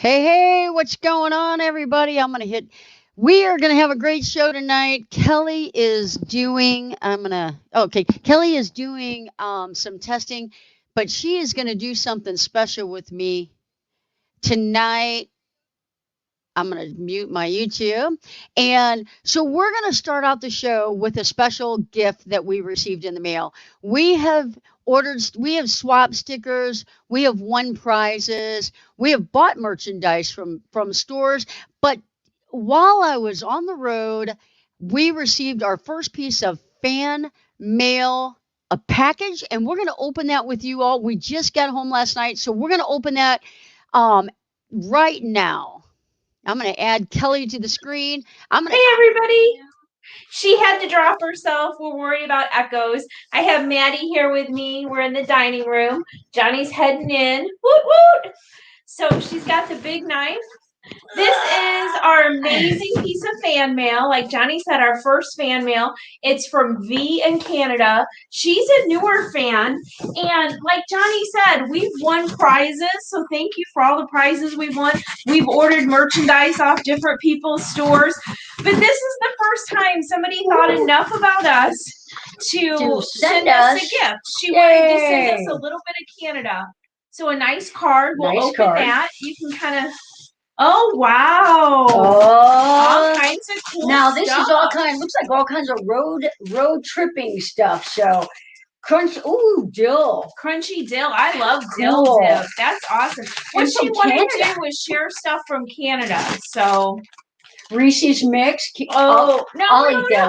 Hey, what's going on, everybody? We are gonna have a great show tonight. Kelly is doing some testing, but she is gonna do something special with me tonight. I'm going to mute my YouTube. And so we're going to start out the show with a special gift that we received in the mail. We have swap stickers, we have won prizes, we have bought merchandise from stores, but while I was on the road, we received our first piece of fan mail, a package, and we're going to open that with you all. We just got home last night, so we're going to open that um, right now. I'm going to add Kelly to the screen. Hey, everybody. She had to drop herself. We're worried about echoes. I have Maddie here with me. We're in the dining room. Johnny's heading in. Woot, woot. So she's got the big knife. This is our amazing piece of fan mail. Like Johnny said, our first fan mail. It's from V in Canada. She's a newer fan. And like Johnny said, we've won prizes. So thank you for all the prizes we've won. We've ordered merchandise off different people's stores. But this is the first time somebody thought enough about us to send us a gift. She wanted to send us a little bit of Canada. So a nice card. We'll open that. You can kind of... Oh, wow. All kinds of cool Now, this stuff. is looks like all kinds of road tripping stuff. So, dill. Crunchy dill. I love dill dip. That's awesome. What she wanted to do was share stuff from Canada. So, Reese's Mix. No. Here, I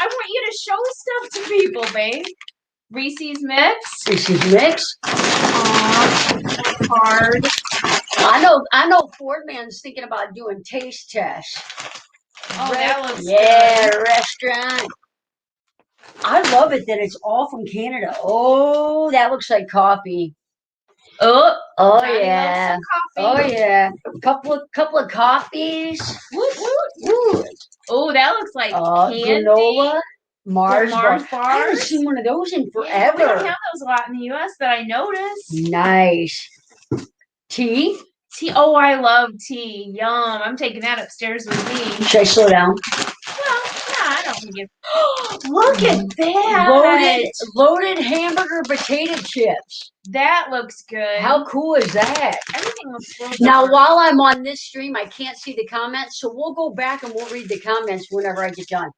want you to show stuff to people, babe. Reese's Mix. Card. I know Fordman's thinking about doing taste tests. Oh, that looks good. Restaurant. I love it that it's all from Canada. Oh, that looks like coffee. Oh yeah. Oh yeah. Couple of coffees. Woo. Oh, that looks like candy. Granola. Mars bars. I haven't bars. seen one of those in forever. Yeah, we don't have those a lot in the U.S. that I noticed. Nice. Tea. Oh, I love tea. Yum. I'm taking that upstairs with me. Should I slow down? Well, yeah, I don't think you. Look at that. Loaded hamburger potato chips. That looks good. How cool is that? Everything looks good. Now, while I'm on this stream, I can't see the comments, so we'll go back and we'll read the comments whenever I get done.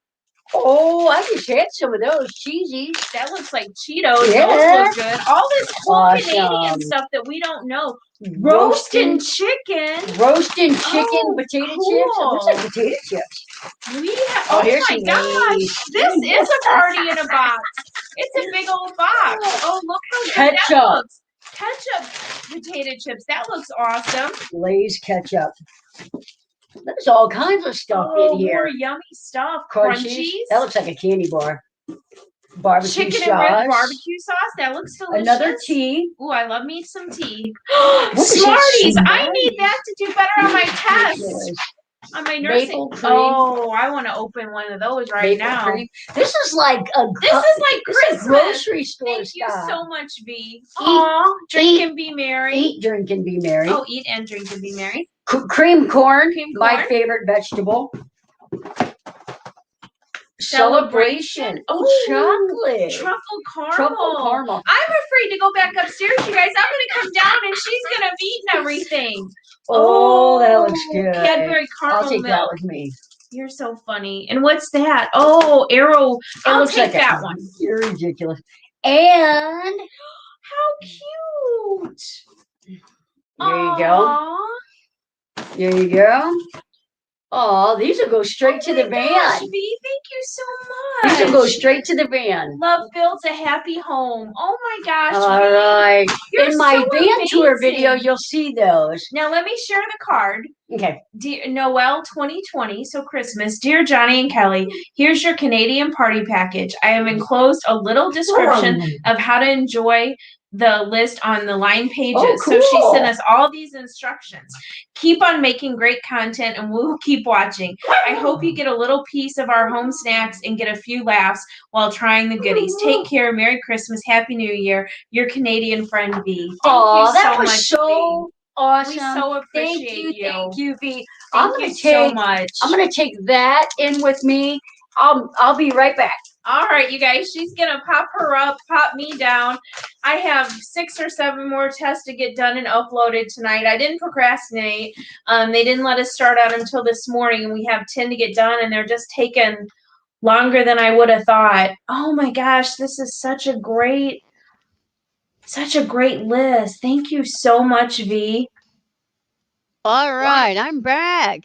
Oh, I just had some of those cheesies. That looks like Cheetos. Yeah. Those look good. All this cool Canadian stuff that we don't know. Roasting chicken. Potato chips. It looks like potato chips. Oh my gosh. This is a party in a box. It's a big old box. Oh, look how good that looks. Ketchup potato chips. That looks awesome. Lay's ketchup. There's all kinds of stuff in here. More yummy stuff. Crunchies. That looks like a candy bar. Barbecue chicken sauce. and red barbecue sauce. That looks delicious. Another tea. Ooh, I love me some tea. Smarties. I need that to do better on my tests. On my nursing. Maple cream. Oh, I want to open one of those now. Cream. This is like Christmas. Grocery store Thank you so much, V. Drink and be merry. Eat, drink, and be merry. Oh, eat and drink and be merry. Cream corn. My favorite vegetable. Celebration. Oh, chocolate. Truffle caramel. I'm afraid to go back upstairs, you guys. I'm going to come down and she's going to have eaten everything. Oh, that looks good. Cadbury caramel I'll take milk. that with me. You're so funny. And what's that? Oh, Arrow. I'll take that one. You're ridiculous. And how cute. There you go. Oh, these will go straight to the van. Gosh, V, thank you so much. These will go straight to the van. Love builds a happy home. Oh my gosh. All right. You're in my so van amazing. Tour video, you'll see those. Now let me share the card. Okay. Dear Noel 2020, so Christmas. Dear Johnny and Kelly, here's your Canadian party package. I have enclosed a little description of how to enjoy the list on the line pages. Oh, cool. So she sent us all these instructions. Keep on making great content and we'll keep watching. I hope you get a little piece of our home snacks and get a few laughs while trying the goodies. Take care. Merry Christmas. Happy New Year. Your Canadian friend V. Thank you so much, so awesome. We so appreciate you. Thank you, V. Thank you so much. I'm gonna take that in with me. I'll be right back. All right, you guys, she's gonna pop her up, pop me down. I have 6 or 7 more tests to get done and uploaded tonight. I didn't procrastinate. They didn't let us start out until this morning, and we have 10 to get done, and they're just taking longer than I would have thought. Oh my gosh, this is such a great list. Thank you so much, V. All right, I'm back.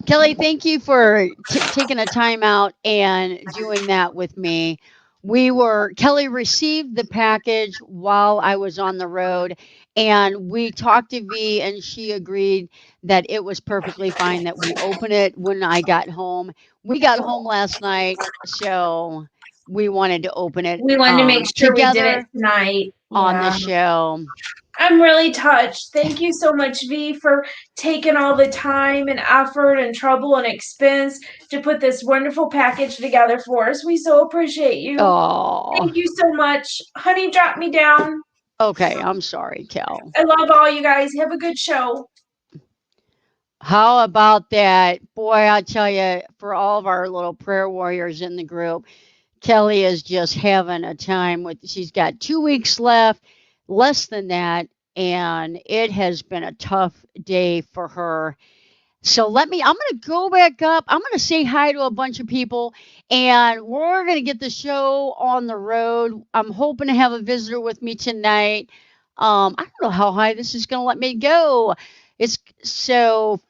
Kelly, thank you for taking a time out and doing that with me. Kelly received the package while I was on the road, and we talked to V, and she agreed that it was perfectly fine that we open it when I got home. We got home last night, so we wanted to open it We wanted to make sure we did it together tonight. on the show. I'm really touched. Thank you so much, V, for taking all the time and effort and trouble and expense to put this wonderful package together for us. We so appreciate you. Oh, Thank you so much. Honey, drop me down. okay. I'm sorry, Kel. I love all you guys. Have a good show. How about that? Boy, I tell you, for all of our little prayer warriors in the group, Kelly is just having a time she's got 2 weeks left, less than that, and it has been a tough day for her. So I'm going to go back up. I'm going to say hi to a bunch of people, and we're going to get the show on the road. I'm hoping to have a visitor with me tonight. I don't know how high this is going to let me go.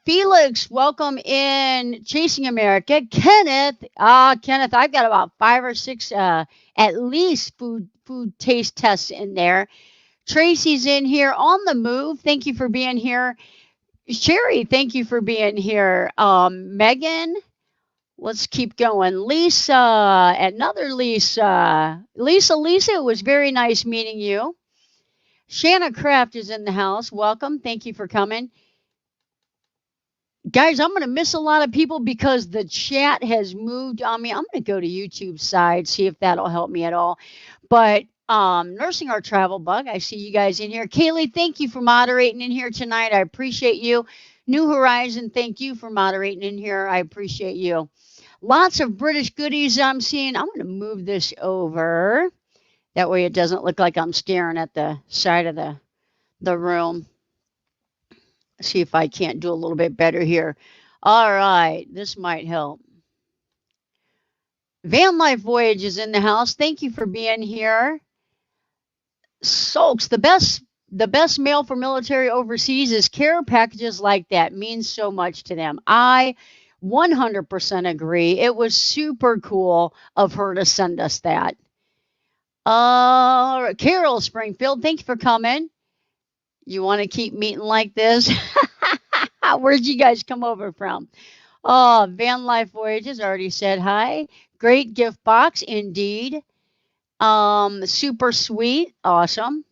Felix, welcome in Chasing America. Kenneth, I've got about 5 or 6 at least food taste tests in there. Tracy's in here on the move. Thank you for being here. Sherry, thank you for being here. Megan, let's keep going. Lisa, another Lisa. Lisa, it was very nice meeting you. Shanna Kraft is in the house. Welcome. Thank you for coming. Guys, I'm going to miss a lot of people because the chat has moved on me. I'm going to go to YouTube side, see if that'll help me at all. But Nursing Our Travel Bug, I see you guys in here. Kaylee, thank you for moderating in here tonight. I appreciate you. New Horizon, thank you for moderating in here. I appreciate you. Lots of British goodies I'm seeing. I'm going to move this over. That way it doesn't look like I'm staring at the side of the room. See if I can't do a little bit better here. All right, this might help. Van Life Voyage is in the house. Thank you for being here. Solks, the best mail for military overseas is care packages like that. Means so much to them. I 100% agree. It was super cool of her to send us that. Carol Springfield, thank you for coming. You want to keep meeting like this? Where'd you guys come over from? Oh, Van Life Voyages already said hi. Great gift box indeed. Super sweet. Awesome.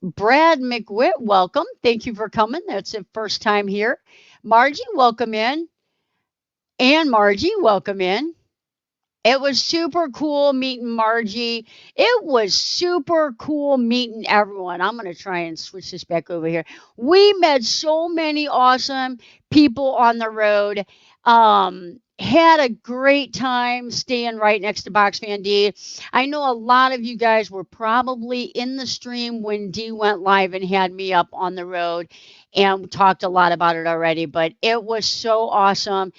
Brad McWitt, welcome. Thank you for coming. That's the first time here. Margie, welcome in. And Margie, welcome in. It was super cool meeting Margie. It was super cool meeting everyone. I'm going to try and switch this back over here. We met so many awesome people on the road. Had a great time staying right next to Box Fan D. I know a lot of you guys were probably in the stream when D went live and had me up on the road, and we talked a lot about it already, but it was so awesome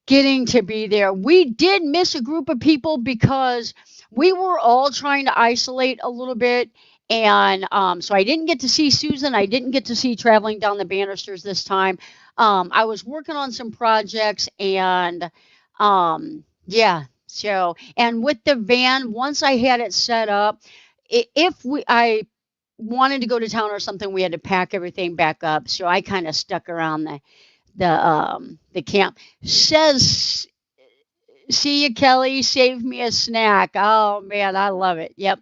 getting to be there. We did miss a group of people because we were all trying to isolate a little bit. And so I didn't get to see Susan. I didn't get to see Traveling Down the Banisters this time. I was working on some projects and yeah. So, and with the van, once I had it set up, I wanted to go to town or something, we had to pack everything back up. So I kind of stuck around the camp. Says, see you, Kelly. Save me a snack. Oh man, I love it. Yep.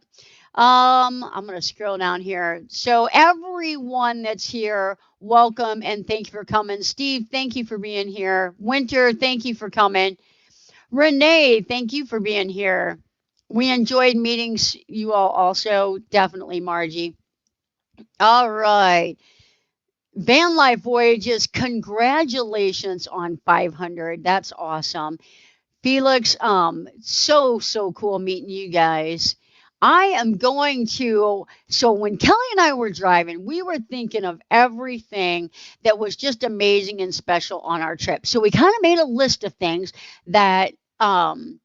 I'm gonna scroll down here. So everyone that's here, welcome and thank you for coming. Steve, thank you for being here. Winter, thank you for coming. Renee, thank you for being here. We enjoyed meeting you all also. Definitely, Margie. All right. Van Life Voyages, congratulations on 500. That's awesome. Felix, so cool meeting you guys. I am going to, so when Kelly and I were driving, we were thinking of everything that was just amazing and special on our trip. So we kind of made a list of things that, um,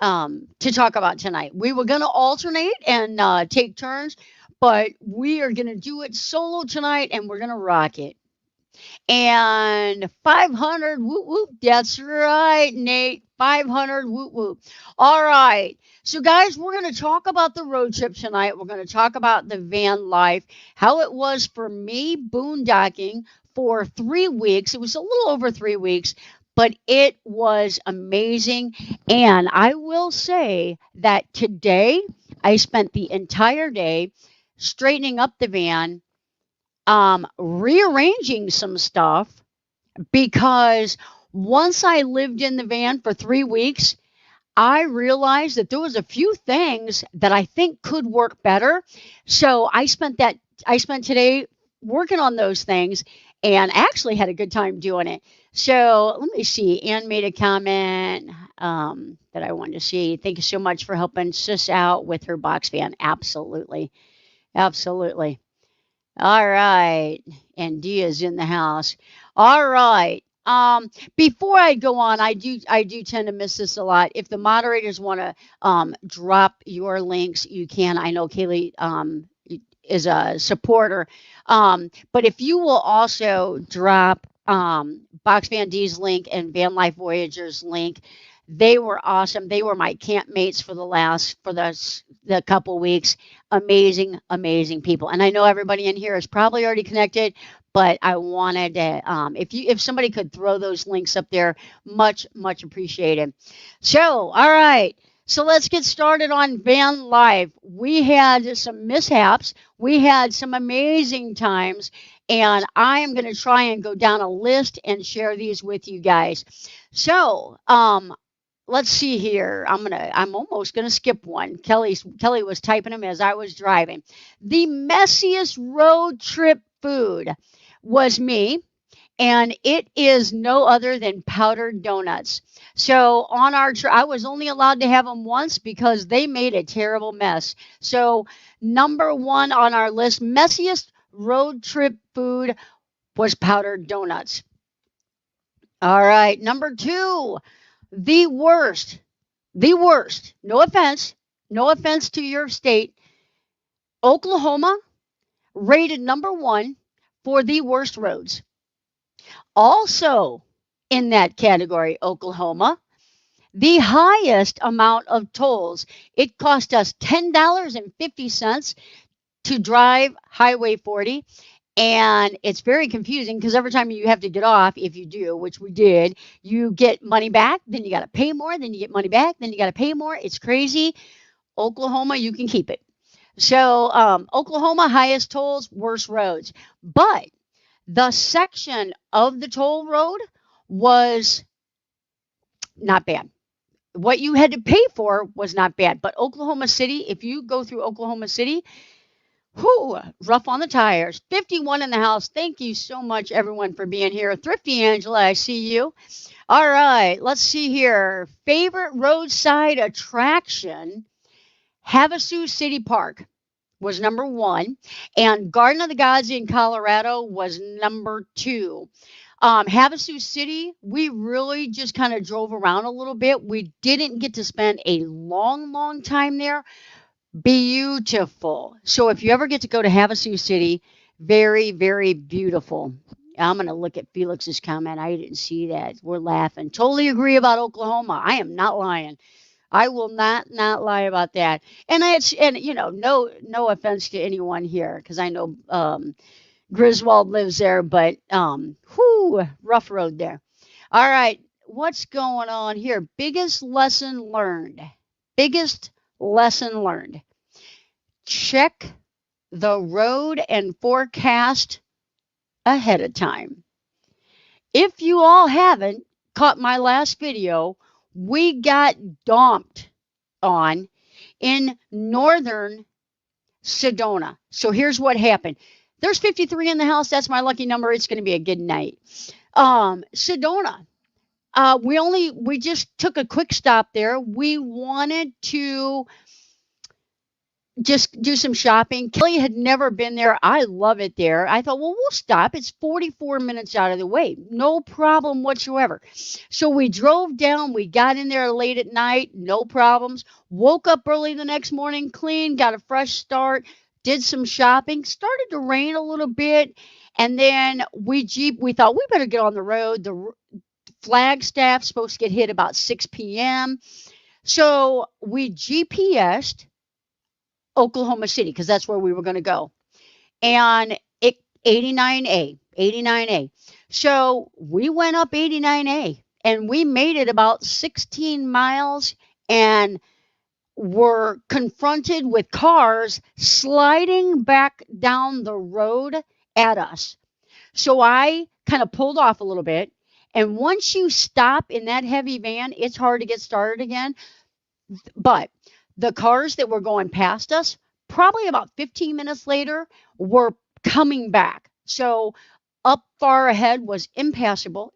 to talk about tonight. We were going to alternate and take turns, but we are going to do it solo tonight and we're going to rock it. And 500, whoop whoop. That's right, Nate. 500, whoop whoop. All right. So, guys, we're going to talk about the road trip tonight. We're going to talk about the van life, how it was for me boondocking for 3 weeks. It was a little over 3 weeks, but it was amazing. And I will say that today I spent the entire day straightening up the van, rearranging some stuff because once I lived in the van for 3 weeks, I realized that there was a few things that I think could work better. So I spent today working on those things and actually had a good time doing it. So let me see. Ann made a comment that I wanted to see. Thank you so much for helping sis out with her box fan. Absolutely. Absolutely. All right. And Dia's in the house. All right. Before I go on, I do tend to miss this a lot. If the moderators want to drop your links, you can. I know Kaylee is a supporter. But if you will also drop Box Van D's link and Van Life Voyagers link, they were awesome. They were my campmates for the couple weeks. Amazing, amazing people. And I know everybody in here is probably already connected, but I wanted to, if somebody could throw those links up there, much appreciated. So, all right. So let's get started on van life. We had some mishaps. We had some amazing times, and I am going to try and go down a list and share these with you guys. So, let's see here. I'm almost gonna skip one. Kelly was typing them as I was driving. The messiest road trip food was me, and it is no other than powdered donuts. So on our trip, I was only allowed to have them once because they made a terrible mess. So number one on our list, messiest road trip food was powdered donuts. All right, number two, the worst, the worst, no offense to your state, Oklahoma rated number one for the worst roads. Also in that category, Oklahoma, the highest amount of tolls. It cost us $10.50 to drive Highway 40. And it's very confusing because every time you have to get off, if you do, which we did, you get money back, then you got to pay more, then you get money back, then you got to pay more. It's crazy. Oklahoma, you can keep it. So, Oklahoma, highest tolls, worst roads. But the section of the toll road was not bad. What you had to pay for was not bad. But Oklahoma City, if you go through Oklahoma City, whew, rough on the tires. 51 in the house. Thank you so much, everyone, for being here. Thrifty Angela, I see you. All right, let's see here. Favorite roadside attraction, Havasu City Park was number one, and Garden of the Gods in Colorado was number two. Havasu City, we really just kind of drove around a little bit. We didn't get to spend a long time there. Beautiful. So if you ever get to go to Havasu City, very beautiful. I'm going to look at Felix's comment. I didn't see that. We're laughing. Totally agree about Oklahoma. I am not lying. I will not lie about that. And no offense to anyone here because I know Griswold lives there, but rough road there. All right, what's going on here? Biggest lesson learned. Biggest lesson learned. Check the road and forecast ahead of time. If you all haven't caught my last video, we got dumped on in northern Sedona. So here's what happened. There's 53 in the house. That's my lucky number. It's going to be a good night. Sedona. We just took a quick stop there. We wanted to just do some shopping. Kelly had never been there. I love it there. I thought, well, we'll stop. It's 44 minutes out of the way. No problem whatsoever. So we drove down. We got in there late at night. No problems. Woke up early the next morning, clean, got a fresh start, did some shopping. Started to rain a little bit. And then we thought we better get on the road. The Flagstaff's supposed to get hit about 6 p.m. So we GPSed Oklahoma City because that's where we were going to go. And it 89A. So we went up 89A and we made it about 16 miles and were confronted with cars sliding back down the road at us. So I kind of pulled off a little bit. And once you stop in that heavy van, it's hard to get started again. But the cars that were going past us, probably about 15 minutes later, were coming back. So up far ahead was unpassable.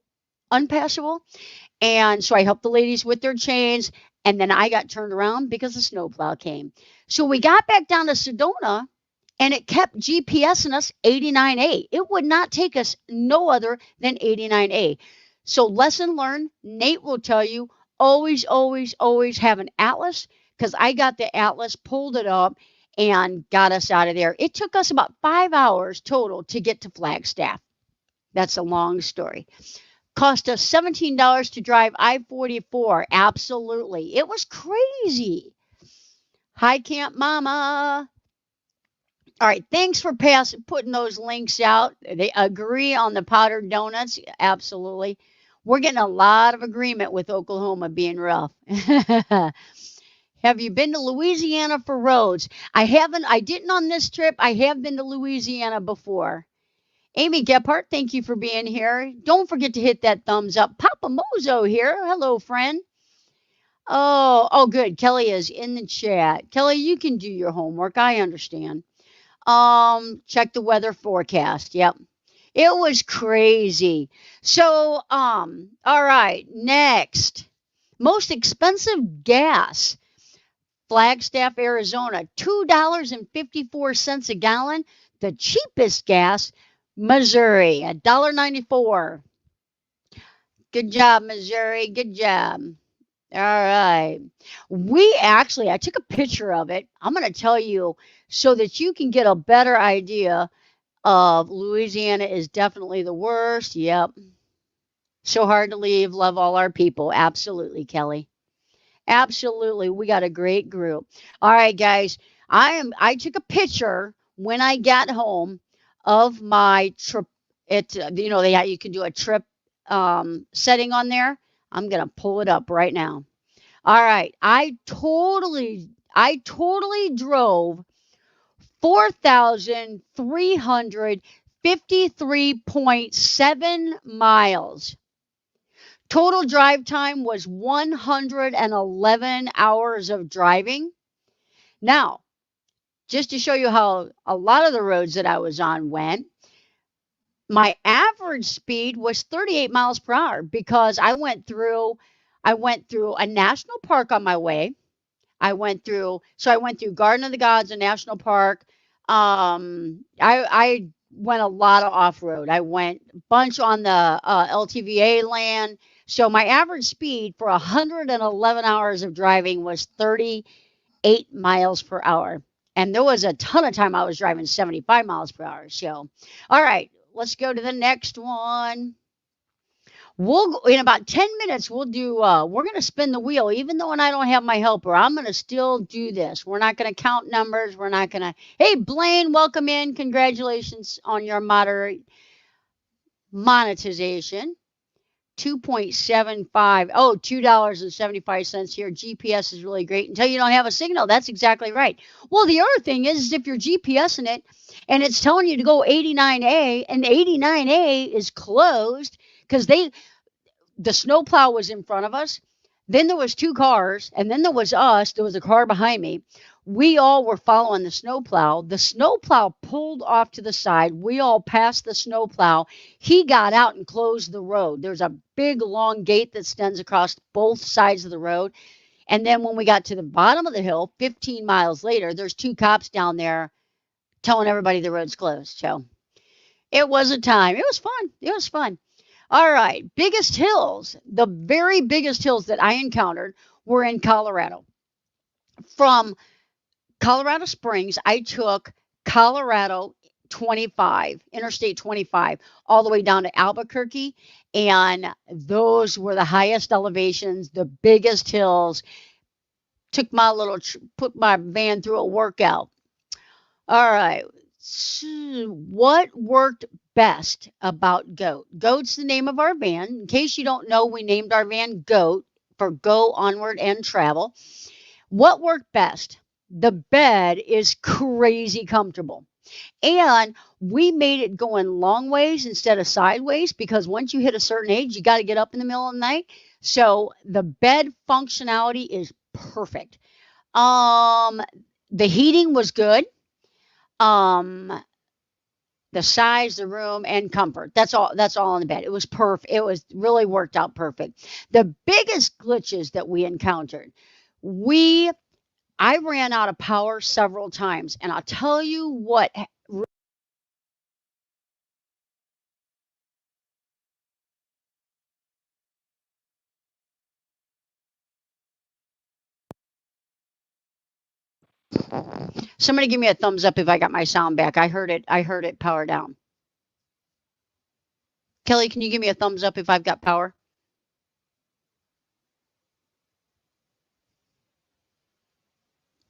And so I helped the ladies with their chains. And then I got turned around because the snowplow came. So we got back down to Sedona and it kept GPSing us 89A. It would not take us no other than 89A. So lesson learned, Nate will tell you, always, always, always have an atlas because I got the atlas, pulled it up, and got us out of there. It took us about 5 hours total to get to Flagstaff. That's a long story. Cost us $17 to drive I-44. Absolutely. It was crazy. Hi, Camp Mama. All right. Thanks for putting those links out. They agree on the powdered donuts. Absolutely. We're getting a lot of agreement with Oklahoma being rough. Have you been to Louisiana for roads? I haven't. I didn't on this trip. I have been to Louisiana before. Amy Gephardt, thank you for being here. Don't forget to hit that thumbs up. Papa Mozo here. Hello, friend. Oh, good. Kelly is in the chat. Kelly, you can do your homework. I understand. Check the weather forecast. Yep. It was crazy. So, all right, next. Most expensive gas. Flagstaff, Arizona, $2.54 a gallon. The cheapest gas, Missouri, $1.94. Good job, Missouri. Good job. All right. I took a picture of it. I'm going to tell you so that you can get a better idea of Louisiana is definitely the worst. Yep. So hard to leave. Love all our people. Absolutely, Kelly. Absolutely. We got a great group. All right, guys. I took a picture when I got home of my trip. You can do a trip setting on there. I'm going to pull it up right now. All right. I totally drove 4,353.7 miles. Total drive time was 111 hours of driving. Now, just to show you how a lot of the roads that I was on went, my average speed was 38 miles per hour because I went through a national park on my way. I went through Garden of the Gods, a national park. I went a lot of off-road. I went a bunch on the LTVA land. So my average speed for 111 hours of driving was 38 miles per hour. And there was a ton of time I was driving 75 miles per hour. So, all right, let's go to the next one. In about 10 minutes, we're going to spin the wheel, even though I don't have my helper. I'm going to still do this. We're not going to count numbers. We're not going to. Hey, Blaine, welcome in. Congratulations on your monetization. 2.75. Oh, $2.75 here. GPS is really great until you don't have a signal. That's exactly right. Well, the other thing is if you're GPSing it and it's telling you to go 89A and 89A is closed because the snowplow was in front of us. Then there was two cars and then there was us. There was a car behind me. we all were following the snowplow. The snowplow pulled off to the side. We all passed the snowplow. He got out and closed the road. There's a big long gate that extends across both sides of the road. And then when we got to the bottom of the hill, 15 miles later, there's two cops down there telling everybody the road's closed. So it was a time. It was fun. It was fun. All right. Biggest hills. The very biggest hills that I encountered were in Colorado. From Colorado Springs, I took Colorado 25, Interstate 25, all the way down to Albuquerque. And those were the highest elevations, the biggest hills. Took my put my van through a workout. All right. So what worked best about GOAT? GOAT's the name of our van. In case you don't know, we named our van GOAT for Go Onward and Travel. What worked best? The bed is crazy comfortable. And we made it going long ways instead of sideways because once you hit a certain age, you got to get up in the middle of the night. So the bed functionality is perfect. The heating was good. Um, the size, the room, and comfort. That's all. That's all in the bed. It was perfect. It was really worked out perfect. The biggest glitches that we encountered, I ran out of power several times, and I'll tell you what. Somebody give me a thumbs up if I got my sound back. I heard it. I heard it power down. Kelly, can you give me a thumbs up if I've got power?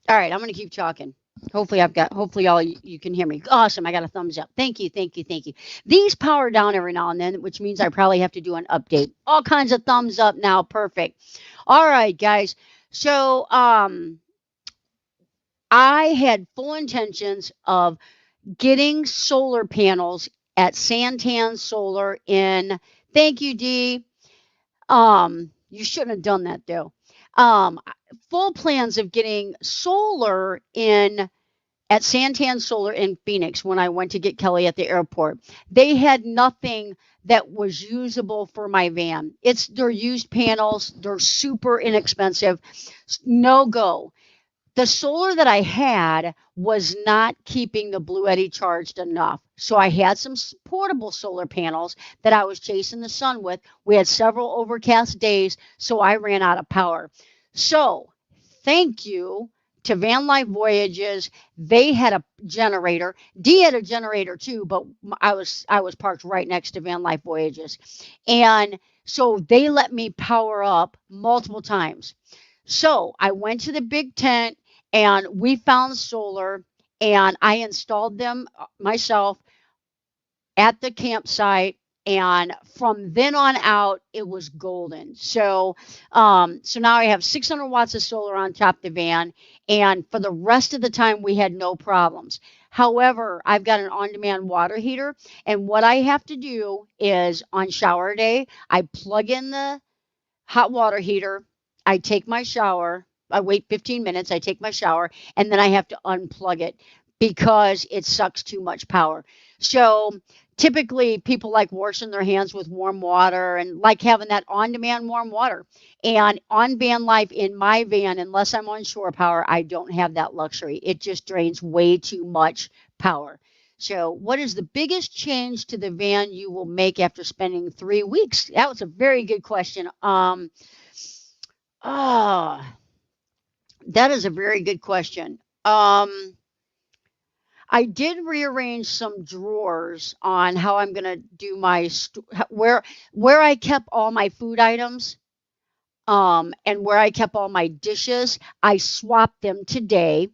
All right, I'm going to keep talking. Hopefully all you can hear me. Awesome. I got a thumbs up. Thank you. Thank you. Thank you. These power down every now and then, which means I probably have to do an update. All kinds of thumbs up now. Perfect. All right, guys. So, I had full intentions of getting solar panels at Santan Solar in, thank you, Dee. You shouldn't have done that though. Um, Full plans of getting solar in at Santan Solar in Phoenix when I went to get Kelly at the airport. They had nothing that was usable for my van. They're used panels, they're super inexpensive. No go. The solar that I had was not keeping the Blue Eddy charged enough. So I had some portable solar panels that I was chasing the sun with. We had several overcast days, so I ran out of power. So thank you to Van Life Voyages. They had a generator. Dee had a generator too, but I was parked right next to Van Life Voyages. And so they let me power up multiple times. So I went to the big tent and we found solar and I installed them myself at the campsite. And from then on out, it was golden. So now I have 600 watts of solar on top of the van. And for the rest of the time, we had no problems. However, I've got an on-demand water heater. And what I have to do is on shower day, I plug in the hot water heater. I take my shower. I wait 15 minutes. I take my shower, and then I have to unplug it because it sucks too much power. So typically, people like washing their hands with warm water and like having that on-demand warm water. And on van life in my van, unless I'm on shore power, I don't have that luxury. It just drains way too much power. So, what is the biggest change to the van you will make after spending 3 weeks? That was a very good question. Oh, that is a very good question. I did rearrange some drawers on how I'm going to do my where I kept all my food items. And where I kept all my dishes, I swapped them today.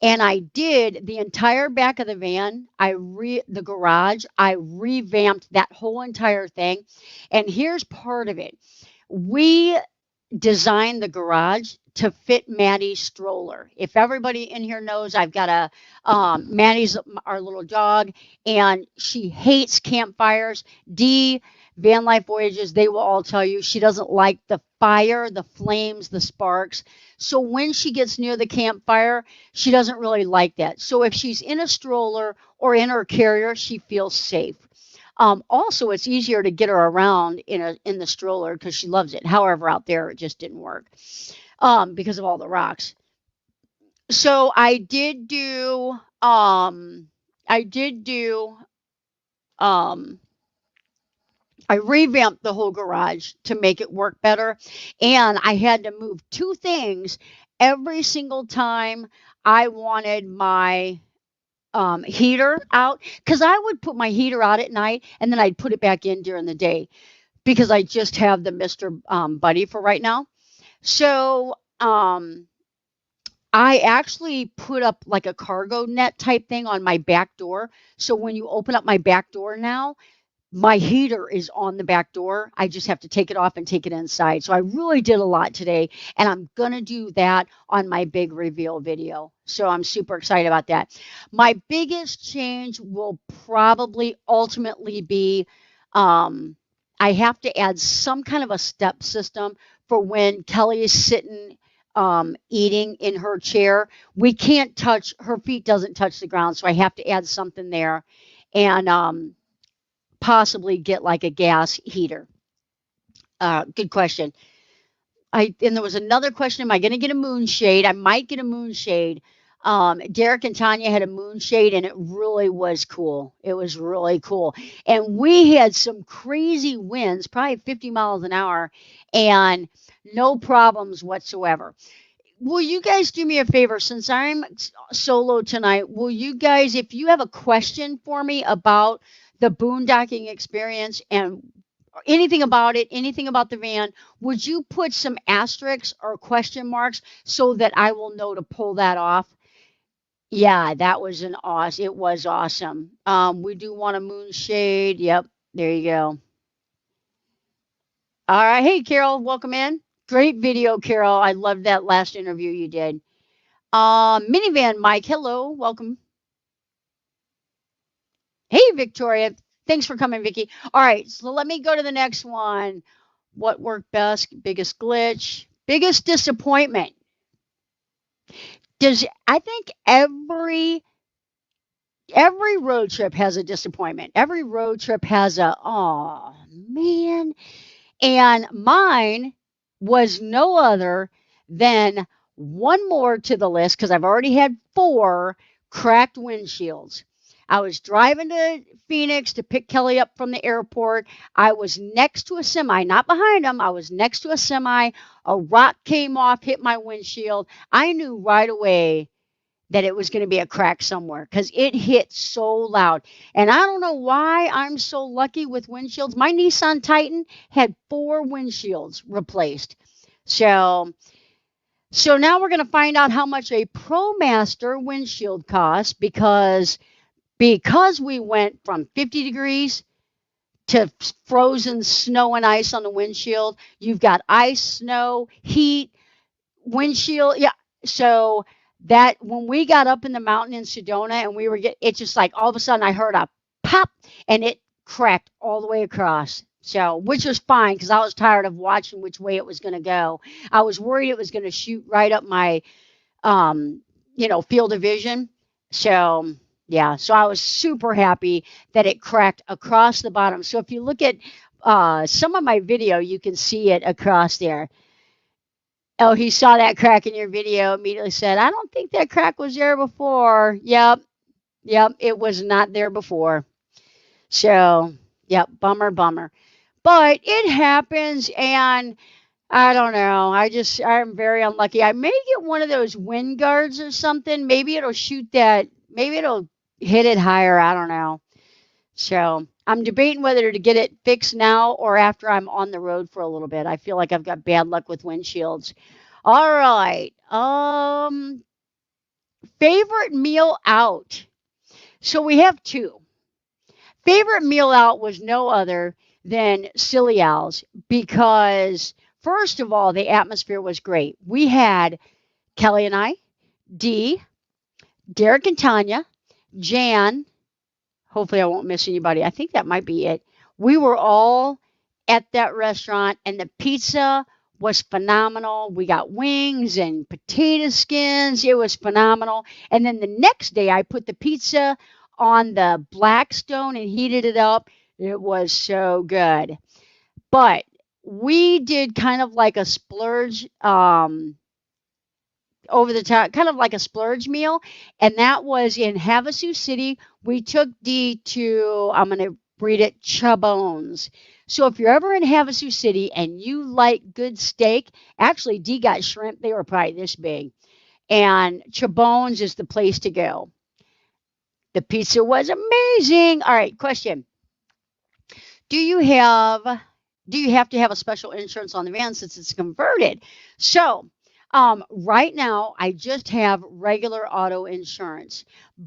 And I did the entire back of the van. The garage. I revamped that whole entire thing. And here's part of it. We designed the garage to fit Maddie's stroller. If everybody in here knows, I've got Maddie's our little dog, and she hates campfires. Dee, Van Life Voyages, they will all tell you she doesn't like the fire, the flames, the sparks. So when she gets near the campfire, she doesn't really like that. So if she's in a stroller or in her carrier, she feels safe. Also, it's easier to get her around in the stroller because she loves it. However, out there it just didn't work because of all the rocks. So I did do um, I revamped the whole garage to make it work better, and I had to move two things every single time I wanted my heater out because I would put my heater out at night and then I'd put it back in during the day because I just have the Mr. Buddy for right now. So I actually put up like a cargo net type thing on my back door. So when you open up my back door now, my heater is on the back door. I just have to take it off and take it inside. So I really did a lot today, and I'm going to do that on my big reveal video. So I'm super excited about that. My biggest change will probably ultimately be I have to add some kind of a step system for when Kelly is sitting eating in her chair. We can't touch her feet, doesn't touch the ground, so I have to add something there. And possibly get like a gas heater? Good question. And there was another question. Am I going to get a moonshade? I might get a moonshade. Derek and Tanya had a moonshade, and it really was cool. It was really cool. And we had some crazy winds, probably 50 miles an hour, and no problems whatsoever. Will you guys do me a favor since I'm solo tonight? Will you guys, if you have a question for me about the boondocking experience and anything about it, anything about the van, would you put some asterisks or question marks so that I will know to pull that off? Yeah, that was an awesome. It was awesome. We do want a moonshade. Yep, there you go. All right, hey Carol, welcome in. Great video, Carol. I loved that last interview you did. Minivan Mike, hello, welcome. Hey, Victoria. Thanks for coming, Vicky. All right, so let me go to the next one. What worked best? Biggest glitch? Biggest disappointment? Does I think every road trip has a disappointment. Every road trip has a oh man. And mine was no other than one more to the list because I've already had four cracked windshields. I was driving to Phoenix to pick Kelly up from the airport. I was next to a semi, not behind him. I was next to a semi. A rock came off, hit my windshield. I knew right away that it was going to be a crack somewhere because it hit so loud. And I don't know why I'm so lucky with windshields. My Nissan Titan had four windshields replaced. So now we're going to find out how much a ProMaster windshield costs because we went from 50 degrees to frozen snow and ice on the windshield. You've got ice, snow, heat, windshield. Yeah. So that when we got up in the mountain in Sedona and we were it's just like all of a sudden I heard a pop and it cracked all the way across. So, which was fine because I was tired of watching which way it was going to go. I was worried it was going to shoot right up my, field of vision. So, yeah, so I was super happy that it cracked across the bottom. So if you look at some of my video, you can see it across there. Oh, he saw that crack in your video, immediately said, I don't think that crack was there before. Yep, it was not there before. So, yep, bummer. But it happens, and I don't know. I'm very unlucky. I may get one of those wind guards or something. Maybe it'll shoot that. Maybe it'll hit it higher. I don't know. So I'm debating whether to get it fixed now or after I'm on the road for a little bit. I feel like I've got bad luck with windshields. All right. Favorite meal out. So we have two. Favorite meal out was no other than Silly Al's because first of all, the atmosphere was great. We had Kelly and I, Dee, Derek and Tanya, Jan. Hopefully I won't miss anybody. I think that might be it. We were all at that restaurant, and the pizza was phenomenal. We got wings and potato skins. It was phenomenal. And then the next day, I put the pizza on the Blackstone and heated it up. It was so good. But we did kind of like a splurge, over the top, kind of like a splurge meal, and that was in Havasu City. We took Dee to, I'm going to read it, Chabones. So if you're ever in Havasu City and you like good steak, actually Dee got shrimp. They were probably this big, and Chabones is the place to go. The pizza was amazing. All right, question: Do you have to have a special insurance on the van since it's converted? So, right now I just have regular auto insurance,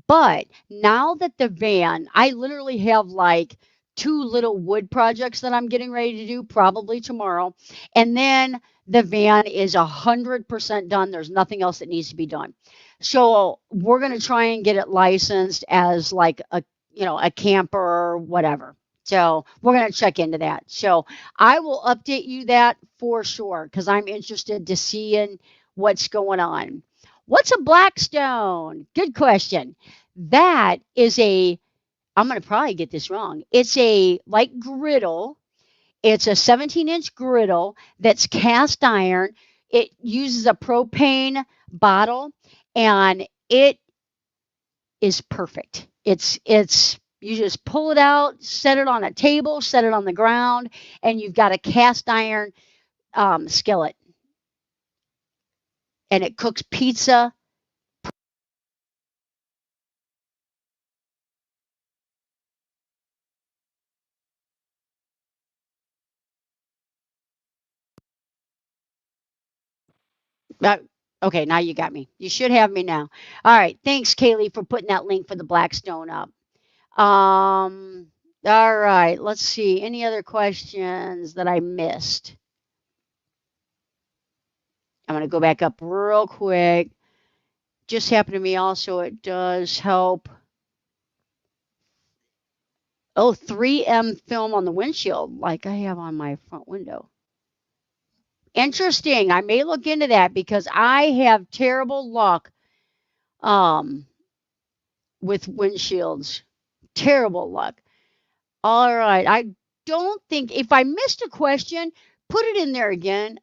but now that the van, I literally have like two little wood projects that I'm getting ready to do probably tomorrow, and then the van is 100% done. There's nothing else that needs to be done. So we're gonna try and get it licensed as like a, a camper or whatever. So we're going to check into that. So I will update you that for sure because I'm interested to seeing what's going on. What's a Blackstone? Good question. That is I'm going to probably get this wrong. It's a like griddle. It's a 17-inch griddle that's cast iron. It uses a propane bottle, and it is perfect. It's you just pull it out, set it on a table, set it on the ground, and you've got a cast iron skillet, and it cooks pizza. Uh, okay, now you got me. You should have me now. All right, thanks, Kaylee, for putting that link for the Blackstone up. All right, let's see. Any other questions that I missed? I'm going to go back up real quick. Just happened to me also. It does help. Oh, 3M film on the windshield, like I have on my front window. Interesting. I may look into that because I have terrible luck um, with windshields. Terrible luck. All right. I don't think if I missed a question, put it in there again,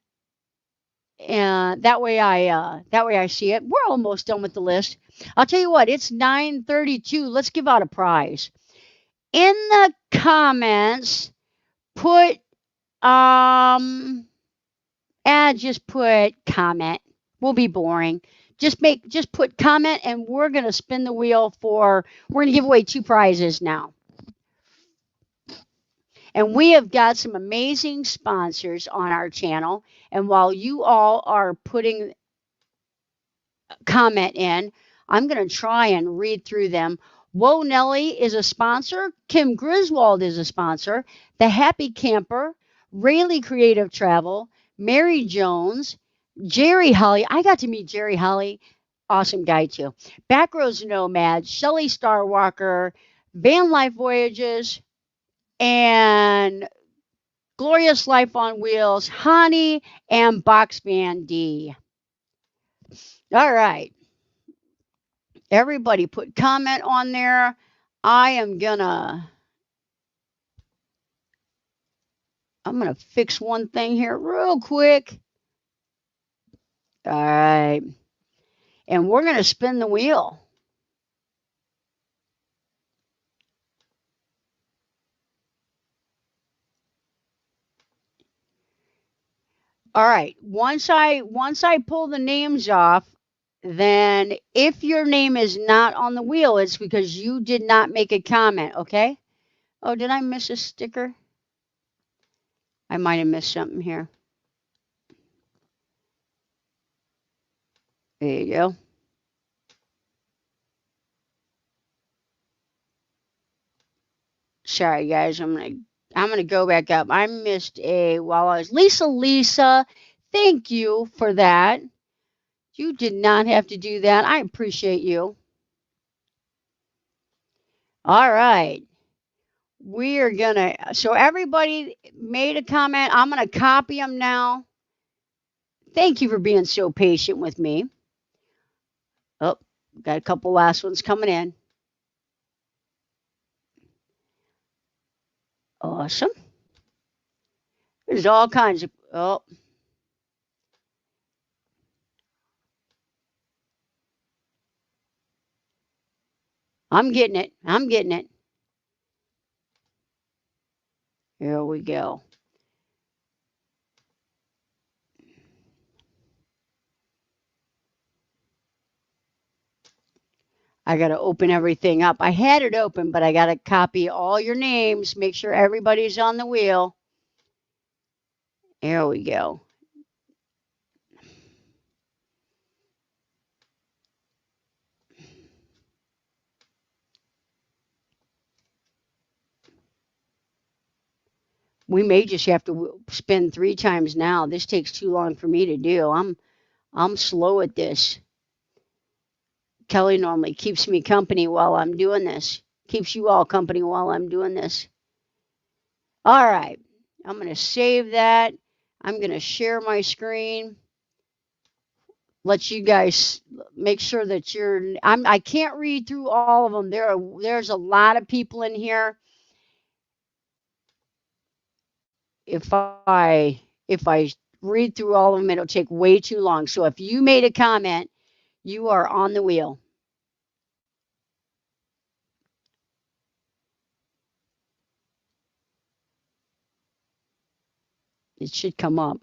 and that way I see it. We're almost done with the list. I'll tell you what. It's 9:32. Let's give out a prize. In the comments, put just put comment. We'll be boring. Just put comment, and we're gonna spin the wheel we're gonna give away two prizes now. And we have got some amazing sponsors on our channel. And while you all are putting comment in, I'm going to try and read through them. Whoa Nelly is a sponsor. Kim Griswold is a sponsor. The Happy Camper, Rayleigh Creative Travel, Mary Jones, Jerry Holly. I got to meet Jerry Holly. Awesome guy too. Backroads Nomad, Shelley Starwalker, Van Life Voyages, and Glorious Life on Wheels, Honey, and Box Band D. All right. Everybody put comment on there. I'm gonna fix one thing here real quick. All right. And we're gonna spin the wheel. All right. Once I pull the names off, then if your name is not on the wheel, it's because you did not make a comment, okay? Oh, did I miss a sticker? I might have missed something here. There you go. Sorry guys, I'm gonna go back up. I missed while I was Lisa. Thank you for that. You did not have to do that. I appreciate you. All right. We are gonna. So everybody made a comment. I'm gonna copy them now. Thank you for being so patient with me. Oh, got a couple last ones coming in. Awesome. There's all kinds of. Oh, I'm getting it. I'm getting it. Here we go. I got to open everything up. I had it open, but I got to copy all your names, make sure everybody's on the wheel. There we go. We may just have to spin 3 times now. This takes too long for me to do. I'm slow at this. Kelly normally keeps me company while I'm doing this. Keeps you all company while I'm doing this. All right. I'm going to save that. I'm going to share my screen. Let you guys make sure that I can't read through all of them. There's a lot of people in here. If I read through all of them, it'll take way too long. So if you made a comment, you are on the wheel. It should come up.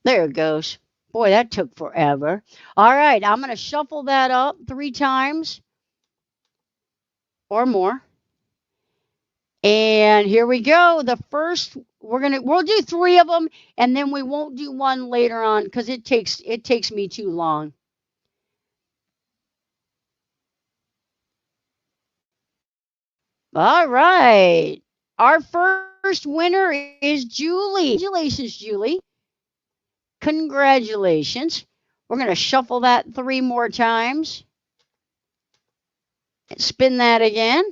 There it goes. Boy, that took forever. All right, I'm going to shuffle that up 3 times or more. And here we go. The first we'll do 3 of them, and then we won't do one later on because it takes me too long. All right. Our first winner is Julie. Congratulations, Julie. Congratulations. We're going to shuffle that 3 more times. Spin that again.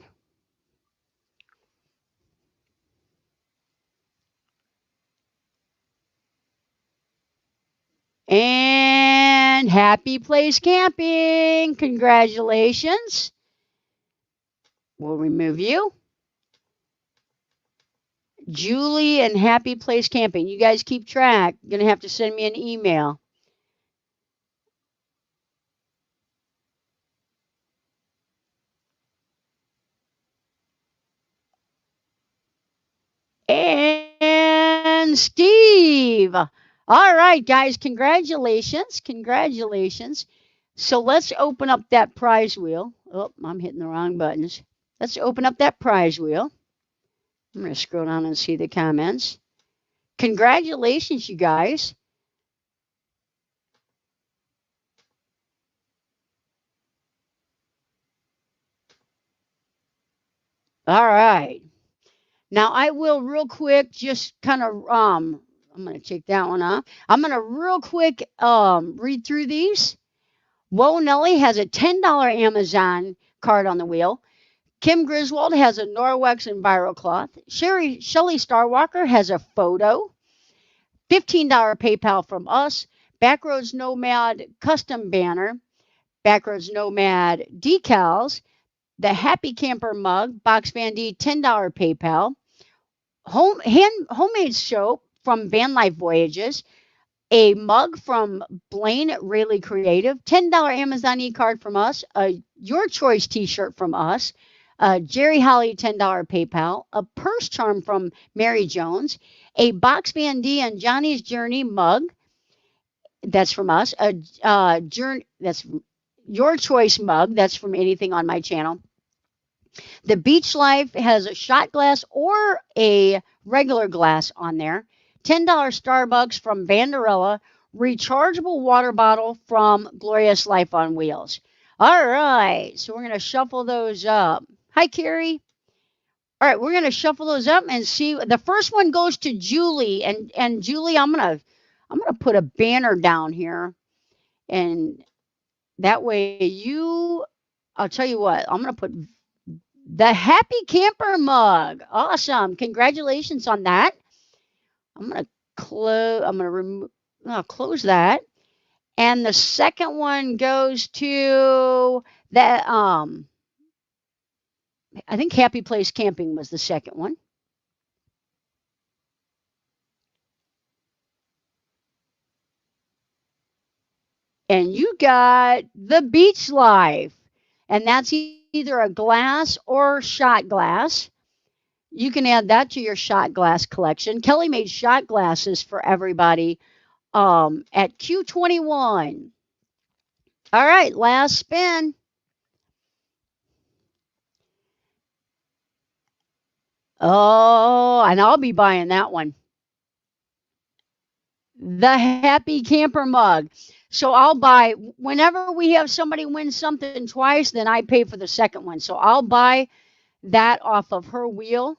And Happy Place Camping. Congratulations. We'll remove you. Julie and Happy Place Camping. You guys keep track. You're going to have to send me an email. And Steve. All right, guys. Congratulations. Congratulations. So let's open up that prize wheel. Oh, I'm hitting the wrong buttons. Let's open up that prize wheel. I'm going to scroll down and see the comments. Congratulations, you guys. All right. Now I will real quick just kind of I'm going to take that one off. I'm going to real quick read through these. Whoa Nelly has a $10 Amazon card on the wheel. Kim Griswold has a Norwex EnviroCloth. Shelly Starwalker has a photo. $15 PayPal from us. Backroads Nomad custom banner. Backroads Nomad decals. The Happy Camper mug. Box Van D $10 PayPal. Homemade soap from Van Life Voyages. A mug from Blaine Rayleigh Creative. $10 Amazon e-card from us. A Your Choice t-shirt from us. Jerry Holly $10 PayPal. A purse charm from Mary Jones. A Box Van D and Johnny's Journey mug. That's from us. That's Your Choice mug. That's from anything on my channel. The Beach Life has a shot glass or a regular glass on there. $10 Starbucks from Vanderella. Rechargeable water bottle from Glorious Life on Wheels. All right, so we're going to shuffle those up. Hi, Carrie. All right, we're going to shuffle those up and see. The first one goes to Julie, and Julie, I'm going to put a banner down here, and that way you I'll tell you what, I'm going to put the Happy Camper mug. Awesome. Congratulations on that. I'm going to I'll close that. And the second one goes to that I think Happy Place Camping was the second one. And you got the Beach Life. And that's either a glass or shot glass. You can add that to your shot glass collection. Kelly made shot glasses for everybody at Q21. All right, last spin. Oh, and I'll be buying that one. The Happy Camper mug. So I'll buy, whenever we have somebody win something twice, then I pay for the second one. So I'll buy that off of her wheel,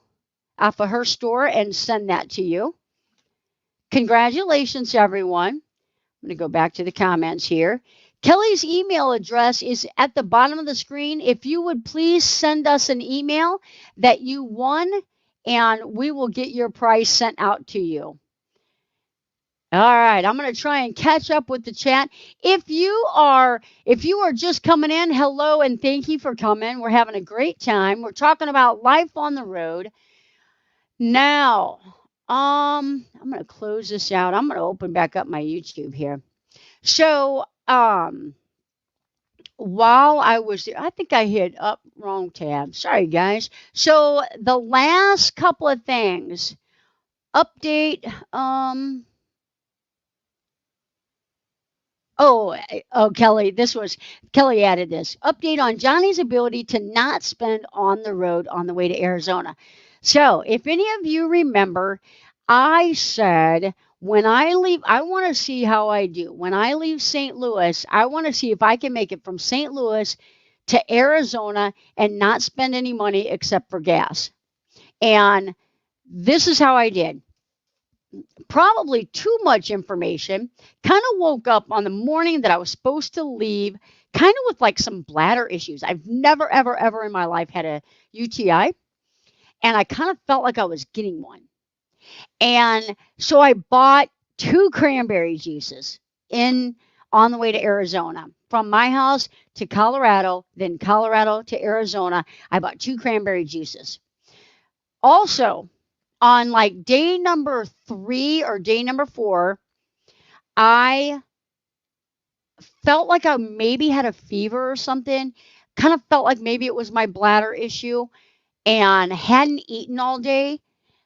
off of her store, and send that to you. Congratulations, everyone. I'm going to go back to the comments here. Kelly's email address is at the bottom of the screen. If you would please send us an email that you won, and we will get your prize sent out to you. All right, I'm going to try and catch up with the chat. If you are just coming in, hello and thank you for coming. We're having a great time. We're talking about life on the road. Now, I'm going to close this out. I'm going to open back up my YouTube here. So, while I was there, I think I hit up wrong tab. Sorry, guys. So the last couple of things, update. Kelly, Kelly added this update on Johnny's ability to not spend on the road on the way to Arizona. So if any of you remember, I said when I leave, I want to see how I do. When I leave St. Louis, I want to see if I can make it from St. Louis to Arizona and not spend any money except for gas. And this is how I did. Probably too much information. Kind of woke up on the morning that I was supposed to leave, kind of with like some bladder issues. I've never, ever, ever in my life had a UTI, and I kind of felt like I was getting one. And so I bought 2 cranberry juices on the way to Arizona. From my house to Colorado, then Colorado to Arizona, I bought 2 cranberry juices. Also, on like day number 3 or day number 4, I felt like I maybe had a fever or something. Kind of felt like maybe it was my bladder issue, and hadn't eaten all day.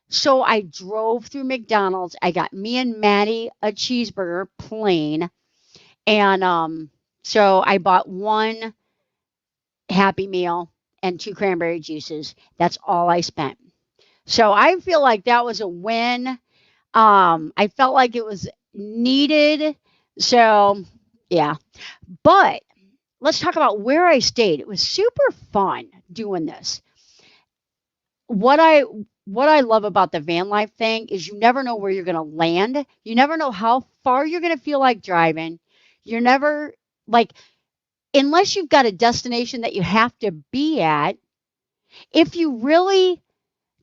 So I drove through McDonald's. I got me and Maddie a cheeseburger plain. And so I bought 1 Happy Meal and 2 cranberry juices. That's all I spent. So I feel like that was a win. I felt like it was needed. So, yeah. But let's talk about where I stayed. It was super fun doing this. What I love about the van life thing is you never know where you're going to land. You never know how far you're going to feel like driving. You're never like, unless you've got a destination that you have to be at, if you really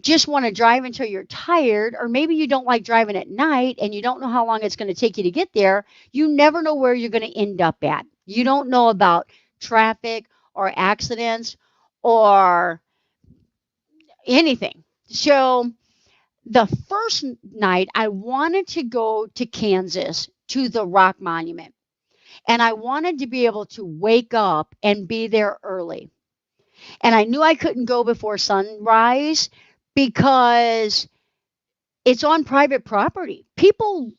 just want to drive until you're tired, or maybe you don't like driving at night and you don't know how long it's going to take you to get there, you never know where you're going to end up at. You don't know about traffic or accidents or anything. So the first night I wanted to go to Kansas to the Rock Monument, and I wanted to be able to wake up and be there early. And I knew I couldn't go before sunrise because it's on private property. People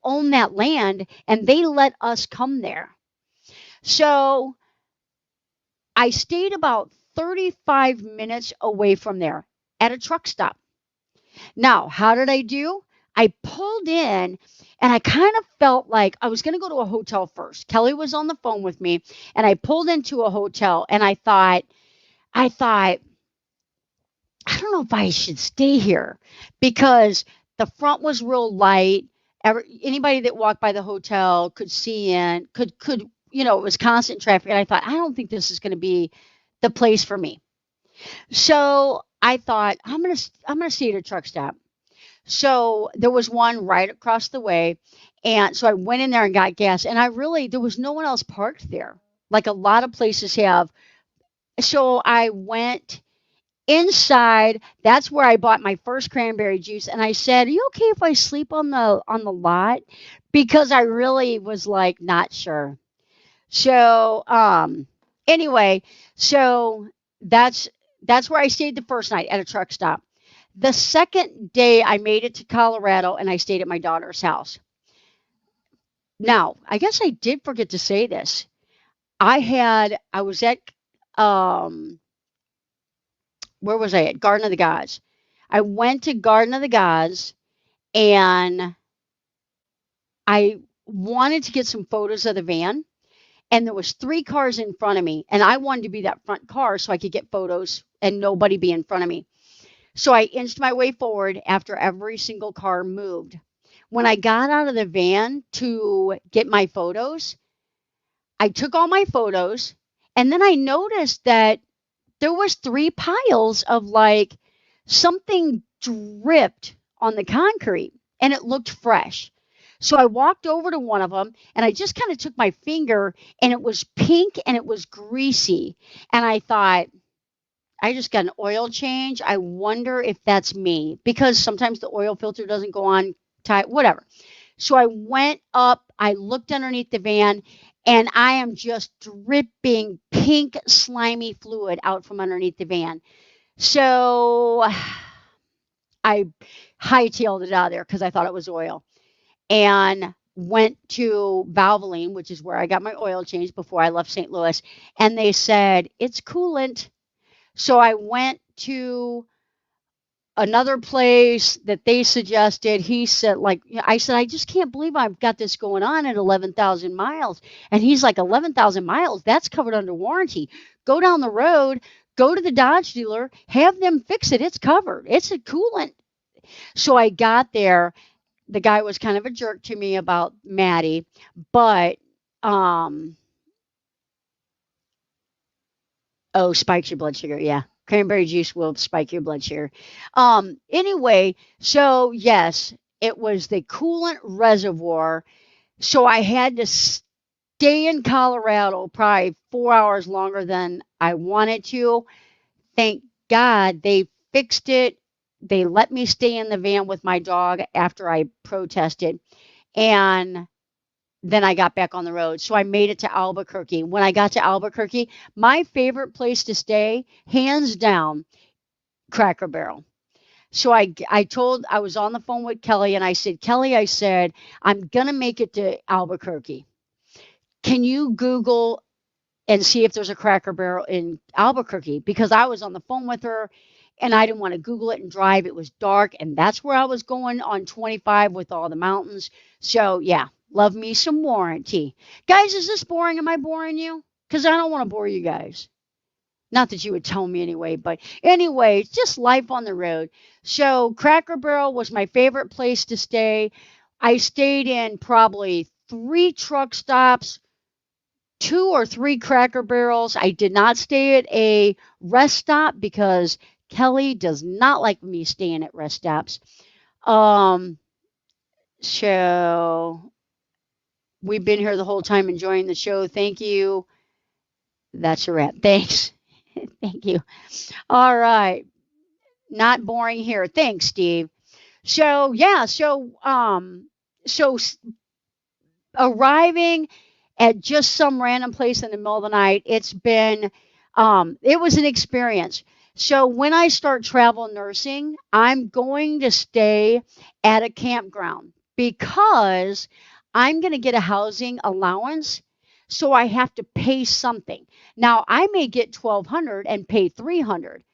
own that land, and they let us come there. So I stayed about 35 minutes away from there at a truck stop. Now, how did I do? I pulled in, and I kind of felt like I was going to go to a hotel first. Kelly was on the phone with me, and I pulled into a hotel, and I thought, I don't know if I should stay here, because the front was real light. Anybody that walked by the hotel could see in, could it was constant traffic. And I thought, I don't think this is going to be the place for me. So I thought, I'm gonna stay at a truck stop. So there was one right across the way. And so I went in there and got gas. And there was no one else parked there. Like a lot of places have. So I went inside. That's where I bought my first cranberry juice. And I said, "Are you okay if I sleep on the lot?" Because I really was like not sure. So anyway, so that's that's where I stayed the first night at a truck stop. The second day I made it to Colorado and I stayed at my daughter's house. Now, I guess I did forget to say this. I was at um where was I at? Garden of the Gods. I went to Garden of the Gods and I wanted to get some photos of the van, and there was 3 cars in front of me and I wanted to be that front car so I could get photos and nobody be in front of me. So I inched my way forward after every single car moved. When I got out of the van to get my photos, I took all my photos and then I noticed that there was 3 piles of like something dripped on the concrete and it looked fresh. So I walked over to one of them and I just kind of took my finger and it was pink and it was greasy. And I thought, I just got an oil change. I wonder if that's me because sometimes the oil filter doesn't go on tight, whatever. So I went up, I looked underneath the van, and I am just dripping pink, slimy fluid out from underneath the van. So I hightailed it out of there because I thought it was oil and went to Valvoline, which is where I got my oil change before I left St. Louis. And they said, it's coolant. So I went to another place that they suggested. He said, like, I said, I just can't believe I've got this going on at 11,000 miles. And he's like, 11,000 miles, that's covered under warranty. Go down the road, go to the Dodge dealer, have them fix it. It's covered. It's a coolant. So I got there. The guy was kind of a jerk to me about Maddie, but, oh, spikes your blood sugar. Yeah. Cranberry juice will spike your blood sugar. Anyway, so yes, it was the coolant reservoir. So I had to stay in Colorado probably 4 hours longer than I wanted to. Thank God they fixed it. They let me stay in the van with my dog after I protested. And then I got back on the road. So I made it to Albuquerque. When I got to Albuquerque, my favorite place to stay, hands down, Cracker Barrel. So I was on the phone with Kelly and I said, Kelly, I said, I'm going to make it to Albuquerque. Can you Google and see if there's a Cracker Barrel in Albuquerque? Because I was on the phone with her and I didn't want to Google it and drive. It was dark and that's where I was going on 25 with all the mountains. So yeah, love me some warranty. Guys, is this boring? Am I boring you? Because I don't want to bore you guys. Not that you would tell me anyway, but anyway, it's just life on the road. So Cracker Barrel was my favorite place to stay. I stayed in probably 3 truck stops, 2 or 3 Cracker Barrels. I did not stay at a rest stop because Kelly does not like me staying at rest stops. So we've been here the whole time enjoying the show. Thank you. That's a wrap. Thanks. Thank you. All right. Not boring here. Thanks, Steve. So yeah, so arriving at just some random place in the middle of the night, it was an experience. So when I start travel nursing, I'm going to stay at a campground because I'm going to get a housing allowance. So I have to pay something. Now I may get 1,200 and pay 300,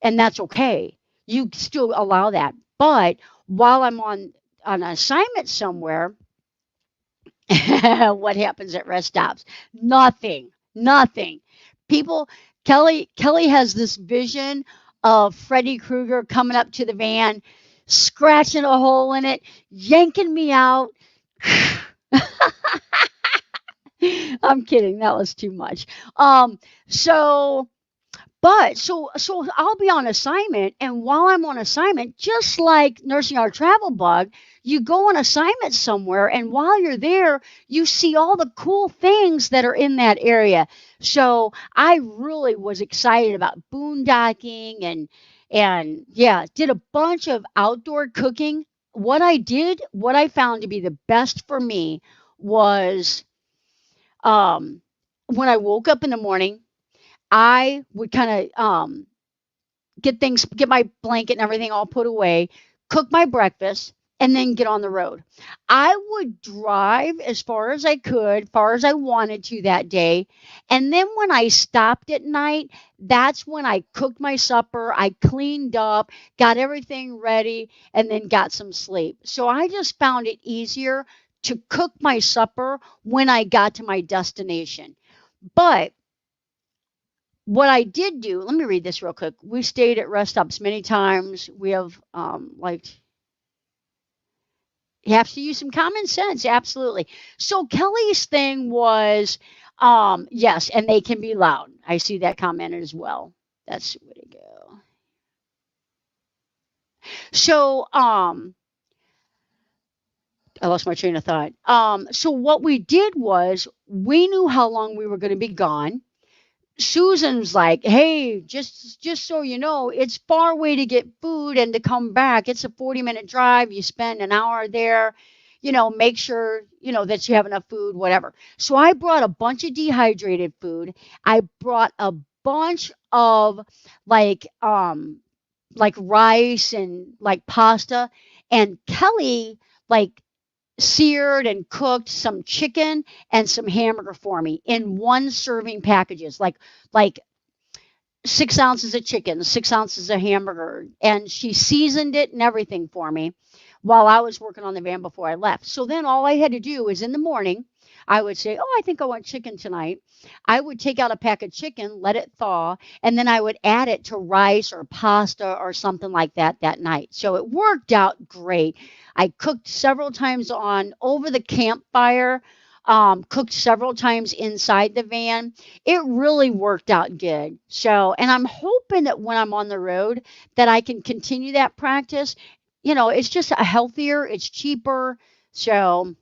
and that's okay. You still allow that. But while I'm on an assignment somewhere, what happens at rest stops? Nothing. Nothing. People, Kelly has this vision of Freddy Krueger coming up to the van, scratching a hole in it, yanking me out. I'm kidding. That was too much. Um, so so I'll be on assignment, and while I'm on assignment, just like nursing our travel bug, you go on assignment somewhere, and while you're there, you see all the cool things that are in that area. So I really was excited about boondocking and yeah, did a bunch of outdoor cooking. What I found to be the best for me was um, when I woke up in the morning, I would kind of get my blanket and everything all put away, cook my breakfast, and then get on the road. I would drive as far as I could, far as I wanted to that day. And then when I stopped at night, that's when I cooked my supper, I cleaned up, got everything ready, and then got some sleep. So I just found it easier to cook my supper when I got to my destination. But what I did do, let me read this real quick. We stayed at rest stops many times. We have like you have to use some common sense, absolutely. So Kelly's thing was yes, and they can be loud. I see that commented as well. That's the way to go. So I lost my train of thought. So what we did was we knew how long we were going to be gone. Susan's like, "Hey, just so you know, it's far away to get food and to come back. It's a 40-minute drive. You spend an hour there. Make sure, that you have enough food, whatever." So I brought a bunch of dehydrated food. I brought a bunch of like like rice and like pasta, and Kelly like seared and cooked some chicken and some hamburger for me in one serving packages, like 6 ounces of chicken, 6 ounces of hamburger, and she seasoned it and everything for me while I was working on the van before I left. So then all I had to do was in the morning, I would say, "Oh, I think I want chicken tonight." I would take out a pack of chicken, let it thaw, and then I would add it to rice or pasta or something like that night. So it worked out great. I cooked several times on over the campfire, cooked several times inside the van. It really worked out good. So, and I'm hoping that when I'm on the road that I can continue that practice. It's just a healthier, it's cheaper. So,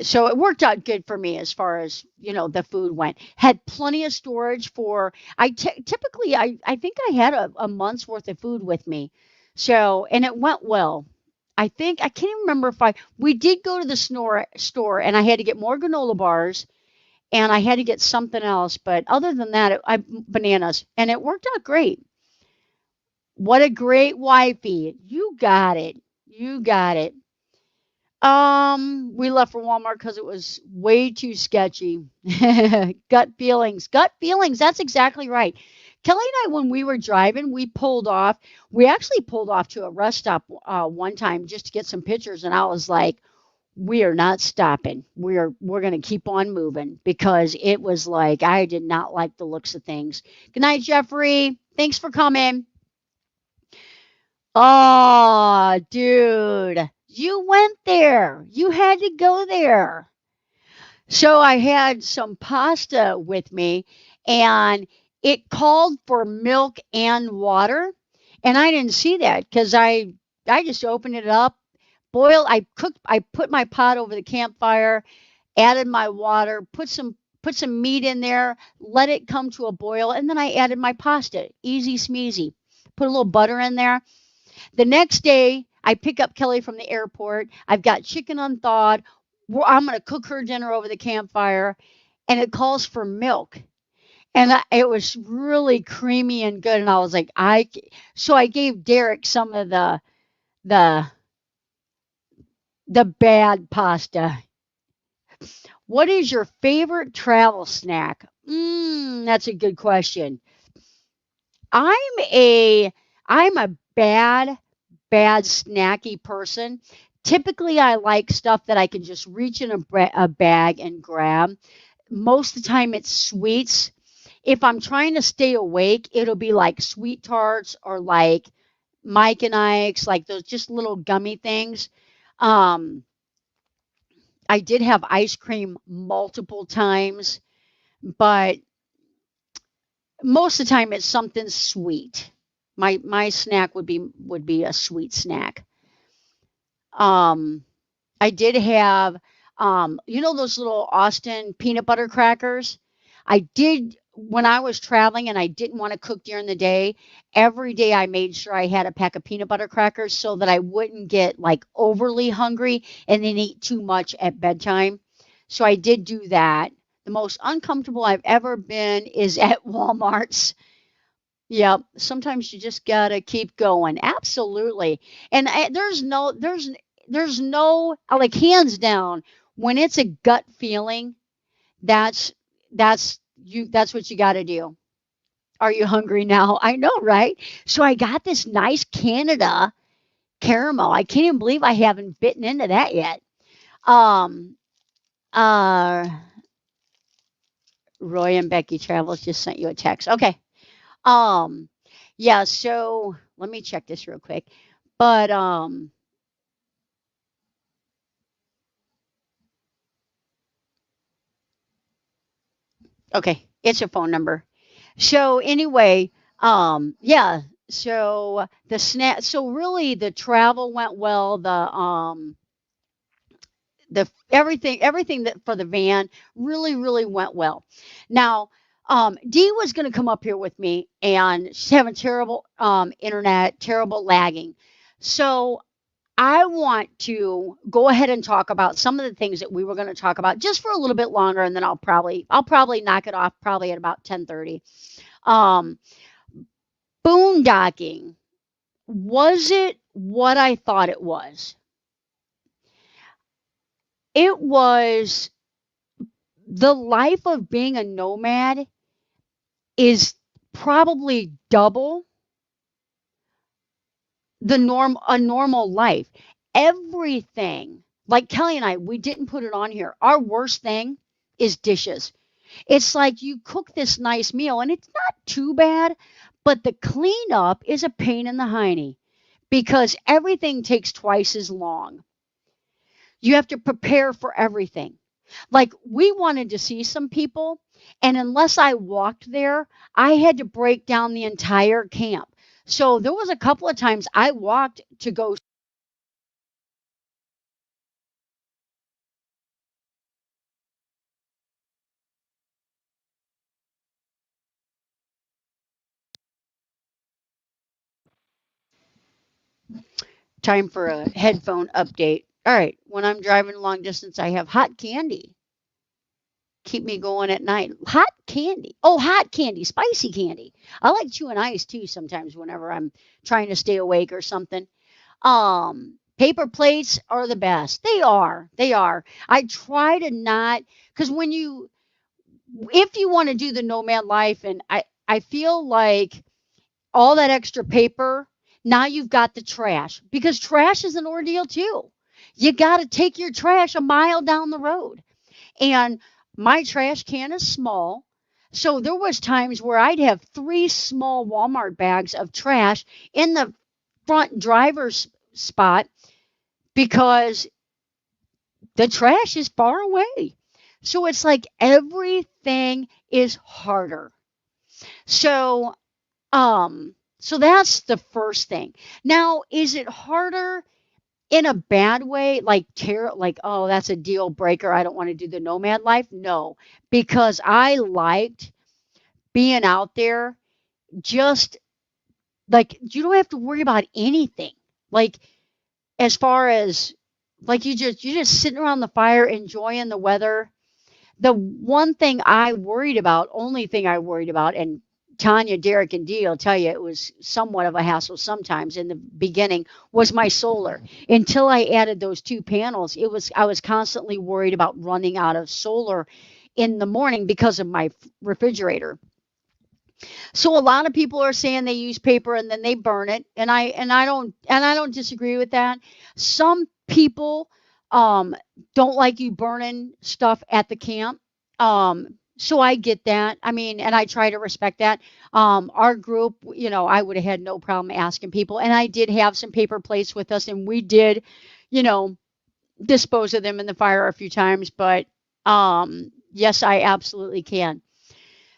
so it worked out good for me as far as, the food went. Had plenty of storage for typically I think I had a month's worth of food with me. So, and it went well. I can't even remember if we did go to the store and I had to get more granola bars and I had to get something else. But other than that, bananas, and it worked out great. What a great wifey! You got it. You got it. We left for Walmart because it was way too sketchy. Gut feelings. Gut feelings. That's exactly right. Kelly and I, when we were driving, we pulled off. We actually pulled off to a rest stop one time just to get some pictures, and I was like, "We are not stopping. We're going to keep on moving," because it was like I did not like the looks of things. Good night, Jeffrey. Thanks for coming. Oh, dude, you went there. You had to go there. So I had some pasta with me, and it called for milk and water, and I didn't see that because I just opened it up, I put my pot over the campfire, added my water, put some meat in there, let it come to a boil, and then I added my pasta. Easy smeezy. Put a little butter in there. The next day, I pick up Kelly from the airport. I've got chicken unthawed. I'm going to cook her dinner over the campfire, and it calls for milk. And it was really creamy and good. And I was like, so I gave Derek some of the the bad pasta. What is your favorite travel snack? That's a good question. I'm a I'm a bad snacky person. Typically, I like stuff that I can just reach in a bag and grab. Most of the time, it's sweets. If I'm trying to stay awake, it'll be like sweet tarts or like Mike and Ike's, like those just little gummy things. Um, I did have ice cream multiple times, but most of the time it's something sweet. My snack would be a sweet snack. Um, I did have, those little Austin peanut butter crackers. I did when I was traveling and I didn't want to cook during the day. Every day I made sure I had a pack of peanut butter crackers so that I wouldn't get like overly hungry and then eat too much at bedtime. So I did do that. The most uncomfortable I've ever been is at Walmart's. Yep. Sometimes you just gotta keep going. Absolutely. And there's no like hands down when it's a gut feeling. That's that's what you got to do. Are you hungry now? I know, right? So I got this nice Canada caramel. I can't even believe I haven't bitten into that yet. Um. Uh. Roy and Becky Travels just sent you a text. Okay. Um. Yeah. So let me check this real quick. But okay, it's a phone number. So anyway, yeah. So the snack. So really, the travel went well. The everything that for the van really went well. Now, Dee was going to come up here with me, and she's having terrible internet, terrible lagging. So I want to go ahead and talk about some of the things that we were going to talk about just for a little bit longer, and then I'll probably knock it off probably at about 10:30. Um, Boondocking, was it what I thought it was? It was the life of being a nomad is probably double the normal life. Everything, like Kelly and I, we didn't put it on here. Our worst thing is dishes. It's like you cook this nice meal and it's not too bad, but the cleanup is a pain in the hiney because everything takes twice as long. You have to prepare for everything. Like we wanted to see some people, and unless I walked there, I had to break down the entire camp. So there was a couple of times I walked to go time for a headphone update. All right, when I'm driving long distance, I have hot candy. Keep me going at night. Hot candy. Oh, hot candy, spicy candy. I like chewing ice too sometimes whenever I'm trying to stay awake or something. Paper plates are the best. They are. They are. I try to not because when you if you want to do the nomad life and I feel like all that extra paper, now you've got the trash because trash is an ordeal too. You got to take your trash a mile down the road. And my trash can is small. So there was times where I'd have 3 small Walmart bags of trash in the front driver's spot because the trash is far away. So it's like everything is harder. So so that's the first thing. Now, is it harder in a bad way like oh that's a deal breaker, I don't want to do the nomad life? No, because I liked being out there, just like you don't have to worry about anything. Like as far as like you just sitting around the fire enjoying the weather. The one thing I worried about, only thing I worried about, and Tanya, Derek, and Dee will tell you it was somewhat of a hassle sometimes in the beginning, was my solar. Until I added those 2 panels, I was constantly worried about running out of solar in the morning because of my refrigerator. So a lot of people are saying they use paper and then they burn it, and I don't disagree with that. Some people um don't like you burning stuff at the camp. So I get that. I mean, and I try to respect that. Our group, I would have had no problem asking people, and I did have some paper plates with us, and we did, you know, dispose of them in the fire a few times, but yes, I absolutely can.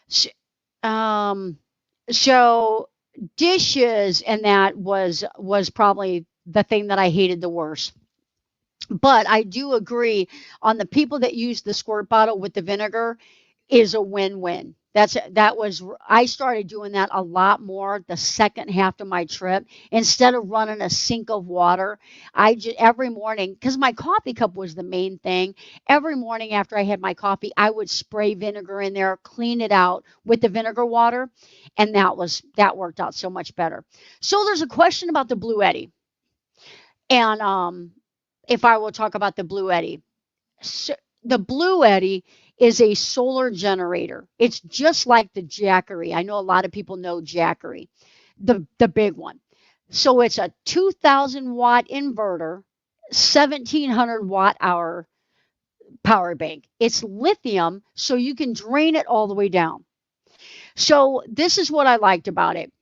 So, um, so dishes and that was probably the thing that I hated the worst. But I do agree on the people that use the squirt bottle with the vinegar is a win-win. That was I started doing that a lot more the second half of my trip instead of running a sink of water. I just every morning because my coffee cup was the main thing. Every morning after I had my coffee, I would spray vinegar in there, clean it out with the vinegar water, and that worked out so much better. So there's a question about the Blue Eddy, and if I will talk about the Blue Eddy. So the Blue Eddy is a solar generator. It's just like the Jackery. I know a lot of people know Jackery, the big one. So it's a 2,000 watt inverter, 1,700 watt hour power bank. It's lithium, so you can drain it all the way down. So this is what I liked about it.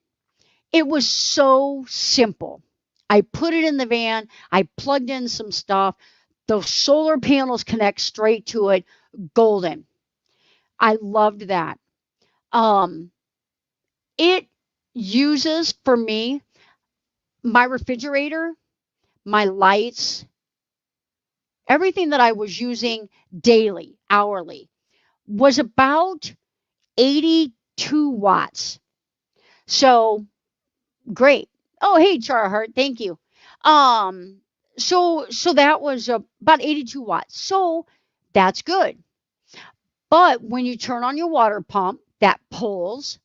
It was so simple. I put it in the van. I plugged in some stuff. Those solar panels connect straight to it. Golden. I loved that. Um, it uses for me my refrigerator, my lights, everything that I was using daily, hourly, was about 82 watts. So great. Oh, hey, Charhart, thank you. Um, so that was about 82 watts. So that's good. But when you turn on your water pump, that pulls.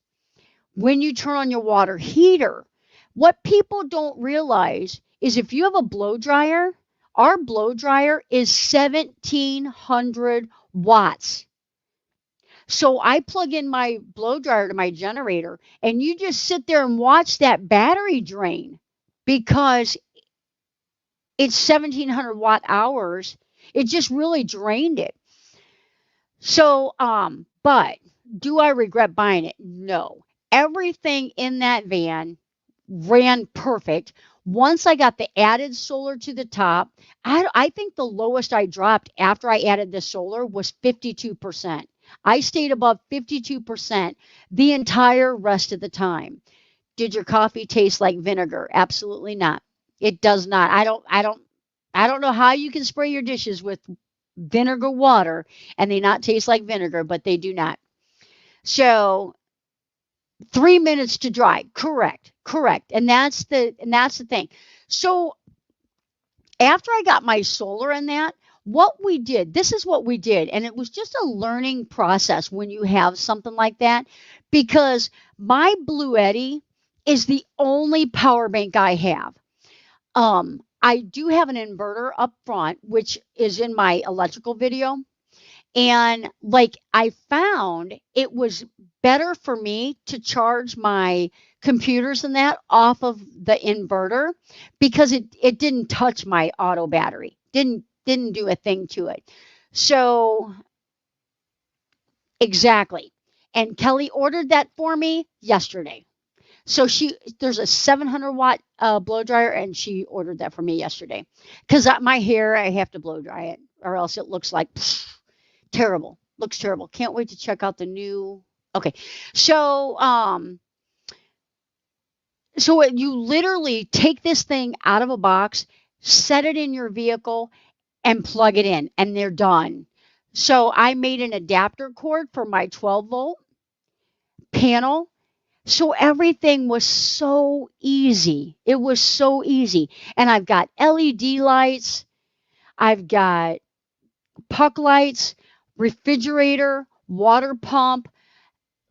When you turn on your water heater, what people don't realize is if you have a blow dryer, our blow dryer is 1,700 watts. So I plug in my blow dryer to my generator, and you just sit there and watch that battery drain because it's 1,700 watt hours. It just really drained it. So, but do I regret buying it? No. Everything in that van ran perfect. Once I got the added solar to the top, I think the lowest I dropped after I added the solar was 52%. I stayed above 52% the entire rest of the time. Did your coffee taste like vinegar? Absolutely not. It does not. I don't know how you can spray your dishes with vinegar water and they not taste like vinegar, but they do not. So 3 minutes to dry. Correct. Correct. And that's the thing. So after I got my solar in that, what we did, this is what we did, and it was just a learning process when you have something like that, because my Blue Eddy is the only power bank I have. I do have an inverter up front, which is in my electrical video. And like I found it was better for me to charge my computers and that off of the inverter because it didn't touch my auto battery. Didn't do a thing to it. So exactly. And Kelly ordered that for me yesterday. So there's a 700 watt blow dryer, and she ordered that for me yesterday. Because my hair, I have to blow dry it, or else it looks like terrible. Looks terrible. Can't wait to check out the new. Okay, so you literally take this thing out of a box, set it in your vehicle, and plug it in, and they're done. So I made an adapter cord for my 12-volt panel. So everything was so easy. It was so easy. And I've got LED lights, I've got puck lights, refrigerator, water pump,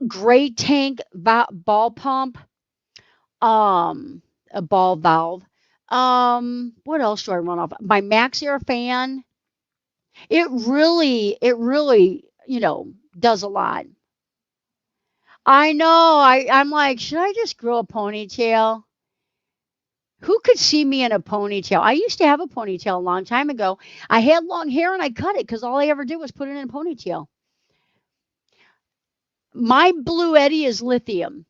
gray tank ball pump, a ball valve. What else do I run off? My Max Air fan. It really, does a lot. I know. I'm like, should I just grow a ponytail? Who could see me in a ponytail? I used to have a ponytail a long time ago. I had long hair and I cut it because all I ever did was put it in a ponytail. My Blue Eddy is lithium,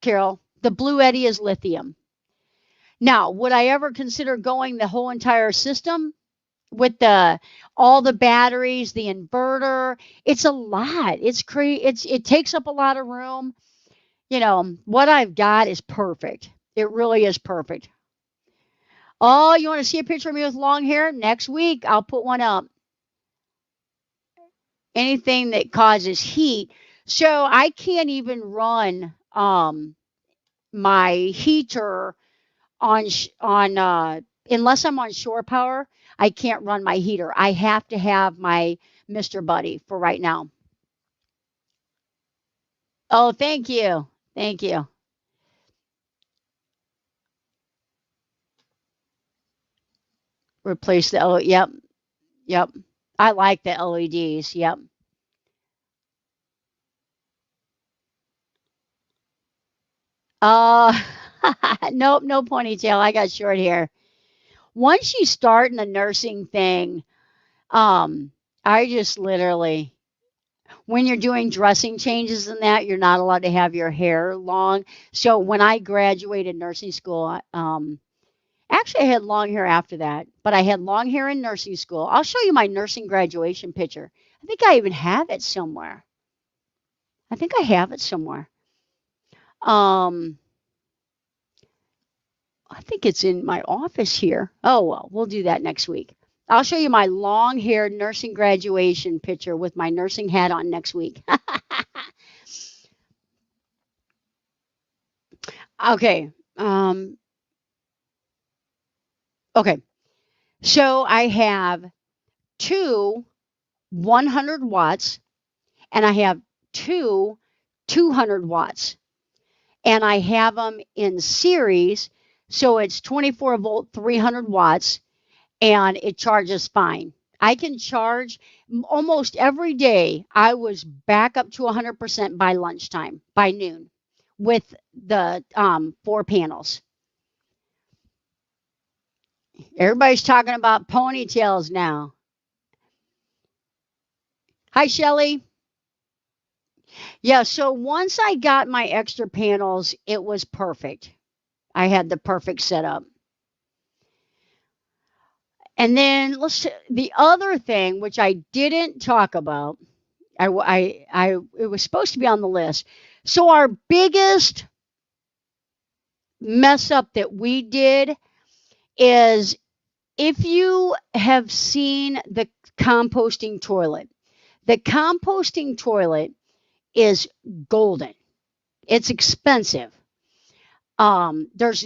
Carol. The Blue Eddy is lithium. Now, would I ever consider going the whole entire system? with the all the batteries, the inverter. It's a lot. It takes up a lot of room. What I've got is perfect. It really is perfect. Oh, you want to see a picture of me with long hair? Next week, I'll put one up. Anything that causes heat. So I can't even run my heater on unless I'm on shore power. I can't run my heater. I have to have my Mr. Buddy for right now. Oh, thank you. Thank you. Replace the LED. Yep. Yep. I like the LEDs. Yep. Uh, nope, no ponytail. I got short hair. Once you start in the nursing thing, um, I just literally, when you're doing dressing changes and that, you're not allowed to have your hair long. So when I graduated nursing school, actually I had long hair after that, but I had long hair in nursing school. I'll show you my nursing graduation picture. I think I even have it somewhere. I think I have it somewhere. Um, I think it's in my office here. Oh, well, we'll do that next week. I'll show you my long haired nursing graduation picture with my nursing hat on next week. Okay. Okay. So I have two 100 watts and I have two 200 watts. And I have them in series. So it's 24 volt, 300 watts, and it charges fine. I can charge almost every day. I was back up to 100% by lunchtime, by noon, with the 4 panels. Everybody's talking about ponytails now. Hi, Shelly. Yeah, so once I got my extra panels, it was perfect. I had the perfect setup. And then the other thing, which I didn't talk about, it was supposed to be on the list. So our biggest mess up that we did is if you have seen the composting toilet, the composting toilet is golden. It's expensive. There's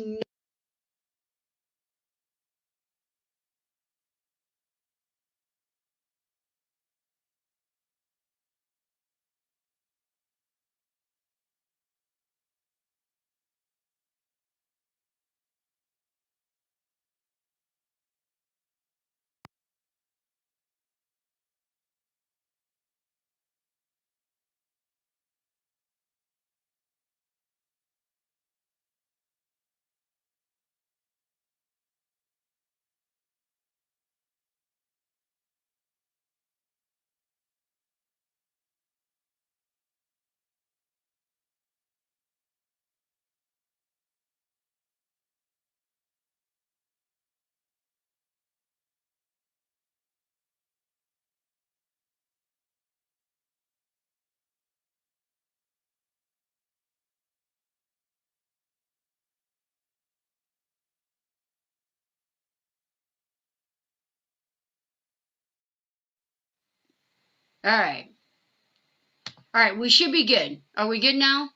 all right. All right, we should be good. Are we good now?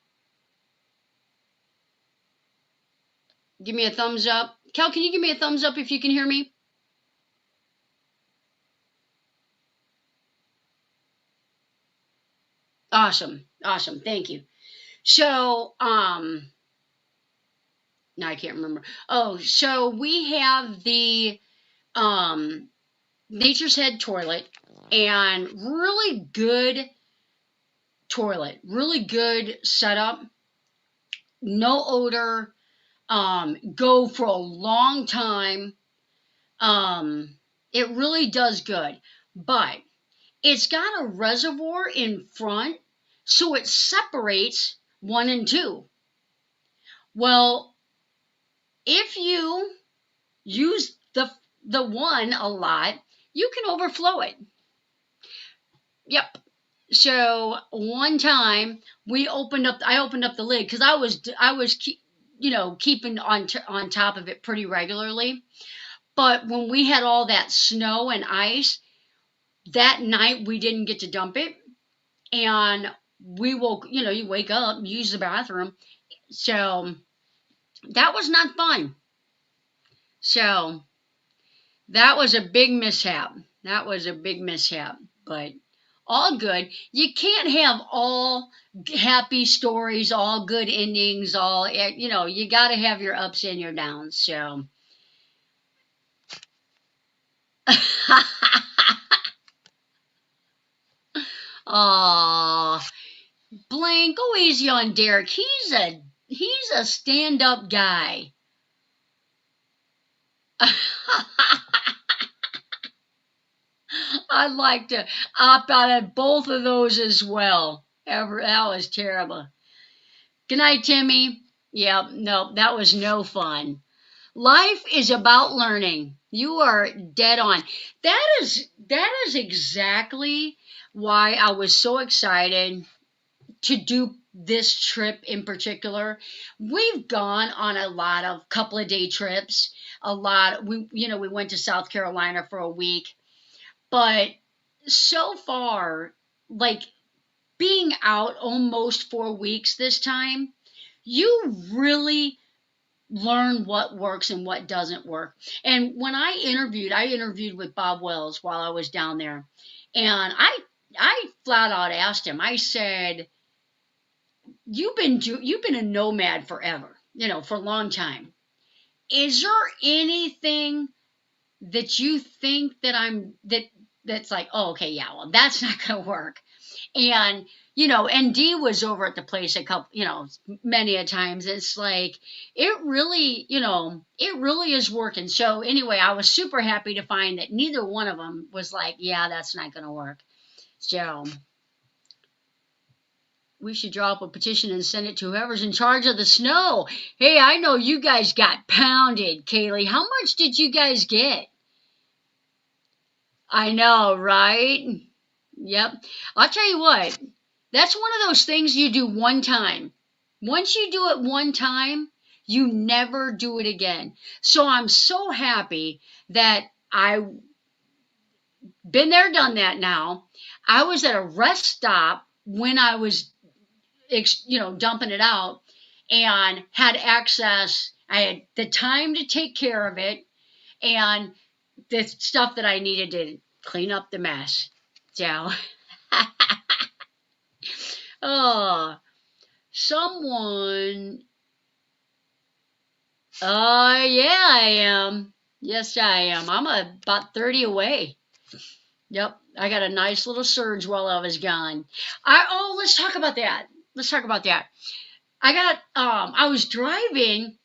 Give me a thumbs up. Kel, can you give me a thumbs up if you can hear me? Awesome. Awesome. Thank you. So, now I can't remember. Oh, so we have the um Nature's Head toilet and really good toilet, really good setup, no odor, go for a long time. It really does good. But it's got a reservoir in front, so it separates one and two. Well, if you use the one a lot, you can overflow it. Yep. So one time I opened up the lid because I was keeping on top of it pretty regularly. But when we had all that snow and ice, that night we didn't get to dump it, and we woke. You wake up, use the bathroom, so that was not fun. So that was a big mishap. That was a big mishap, but all good. You can't have all happy stories, all good endings, you got to have your ups and your downs. So, aw, Blank, go easy on Derek. He's a stand-up guy. I'd like to opt out of both of those as well. That was terrible. Good night, Timmy. Yep, no, that was no fun. Life is about learning. You are dead on. That is exactly why I was so excited to do this trip in particular. We've gone on a lot of couple of day trips. We went to South Carolina for a week, but so far, like being out almost 4 weeks this time, you really learn what works and what doesn't work. And when I interviewed with Bob Wells while I was down there, and I flat out asked him. I said, "You've been a nomad forever, for a long time. Is there anything that you think that's like, oh, okay, yeah, well, that's not going to work?" And ND was over at the place a couple, many a times. It's like it really is working. So anyway, I was super happy to find that neither one of them was like, yeah, that's not going to work. So we should draw up a petition and send it to whoever's in charge of the snow. Hey, I know you guys got pounded, Kaylee. How much did you guys get? I know, right? Yep. I'll tell you what. That's one of those things you do one time. Once you do it one time, you never do it again. So I'm so happy that I've been there, done that now. I was at a rest stop when I was, dumping it out and had access. I had the time to take care of it and the stuff that I needed to clean up the mess. So, oh. Someone. Yeah, I am. Yes, I am. I'm about 30 away. Yep, I got a nice little surge while I was gone. Let's talk about that. I was driving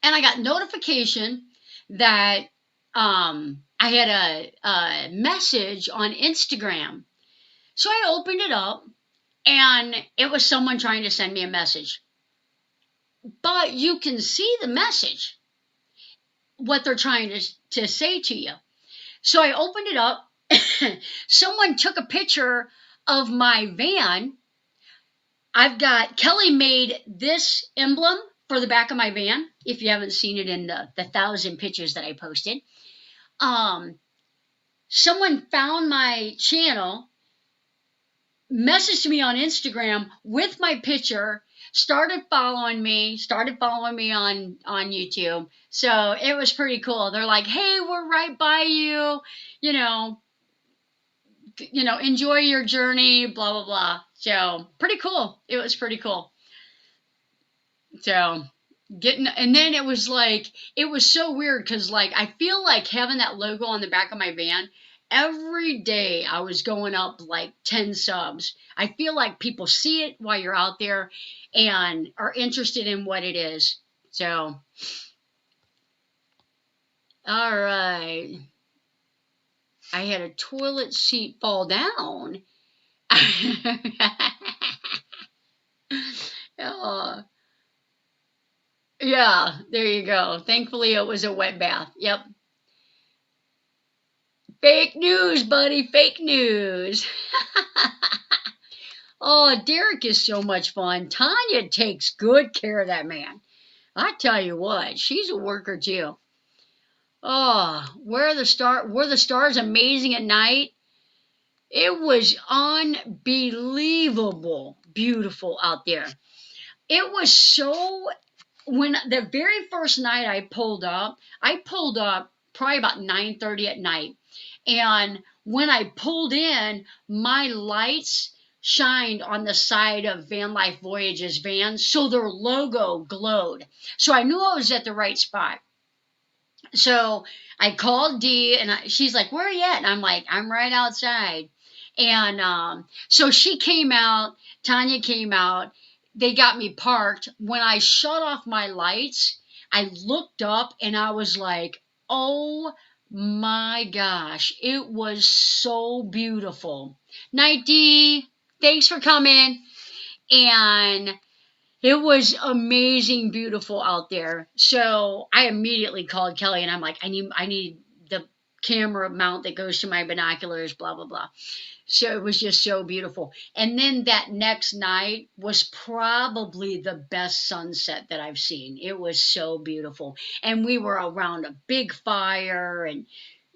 and I got notification that I had a message on Instagram. So I opened it up and it was someone trying to send me a message. But you can see the message, what they're trying to say to you. So I opened it up. Someone took a picture of my van. Kelly made this emblem for the back of my van. If you haven't seen it in the 1,000 pictures that I posted. Someone found my channel, messaged me on Instagram with my picture, started following me on YouTube. So it was pretty cool. They're like, "Hey, we're right by you, enjoy your journey, blah blah blah." So pretty cool. It was pretty cool. So and then it was so weird because I feel like having that logo on the back of my van. Every day I was going up 10 subs. I feel like people see it while you're out there and are interested in what it is. So, all right. I had a toilet seat fall down. Yeah, there you go. Thankfully, it was a wet bath. Yep. Fake news, buddy. Fake news. Oh, Derek is so much fun. Tanya takes good care of that man. I tell you what, she's a worker too. Oh, were the stars amazing at night? It was unbelievable beautiful out there. It was so when the very first night I pulled up probably about 9:30 at night. And when I pulled in, my lights shined on the side of Van Life Voyages van, so their logo glowed. So I knew I was at the right spot. So I called Dee, and she's like, "Where are you at?" And I'm like, "I'm right outside." And so she came out, Tanya came out, they got me parked. When I shut off my lights, I looked up and I was like, "Oh my gosh, it was so beautiful." Night, Dee. Thanks for coming. And it was amazing, beautiful out there. So I immediately called Kelly and I'm like, I need the camera mount that goes to my binoculars, blah, blah, blah. So it was just so beautiful. And then that next night was probably the best sunset that I've seen. It was so beautiful. And we were around a big fire and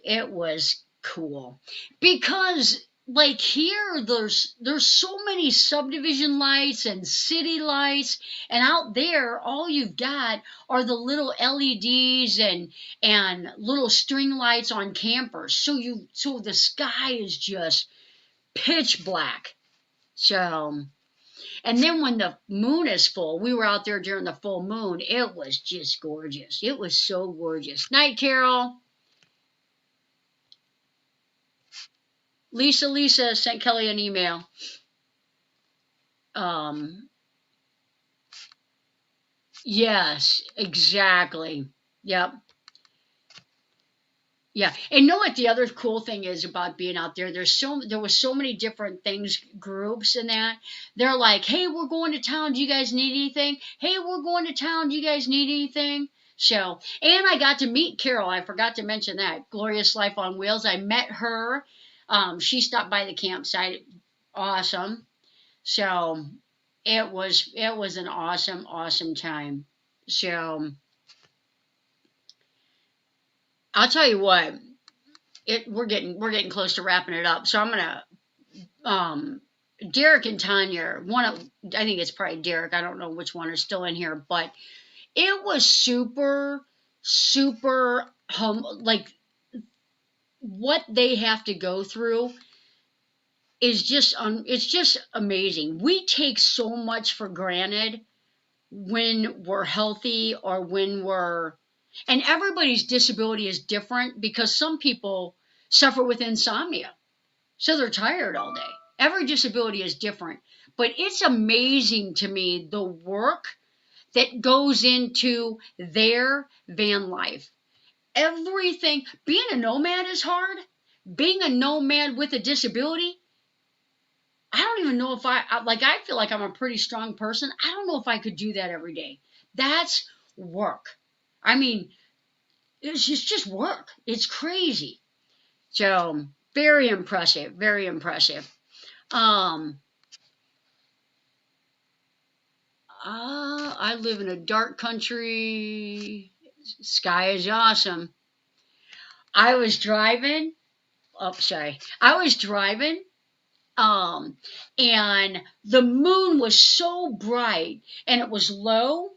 it was cool. Because like here there's so many subdivision lights and city lights, and out there all you've got are the little LEDs and little string lights on campers. So the sky is just pitch black. So, and then when the moon is full, we were out there during the full moon. It was just gorgeous. It was so gorgeous. Night, Carol. Lisa sent Kelly an email. Um, yes, exactly. Yep. Yeah. And know what the other cool thing is about being out there? There was so many different things, groups and that. They're like, "Hey, we're going to town. Do you guys need anything? Hey, we're going to town. Do you guys need anything?" So, and I got to meet Carol. I forgot to mention that. Glorious Life on Wheels. I met her. She stopped by the campsite. Awesome. So it was an awesome time. So I'll tell you what, we're getting close to wrapping it up. So I'm gonna Derek and Tanya, I think it's probably Derek. I don't know which one is still in here, but it was super like what they have to go through is it's just amazing. We take so much for granted when we're healthy or and everybody's disability is different because some people suffer with insomnia, so they're tired all day. Every disability is different, but it's amazing to me the work that goes into their van life. Everything, being a nomad is hard. Being a nomad with a disability, I don't even know if I feel like I'm a pretty strong person. I don't know if I could do that every day. That's work. I mean, it's just work. It's crazy. So very impressive. Very impressive. Um, I live in a dark country. Sky is awesome. I was driving. Oh, sorry. I was driving. Um, and the moon was so bright and it was low.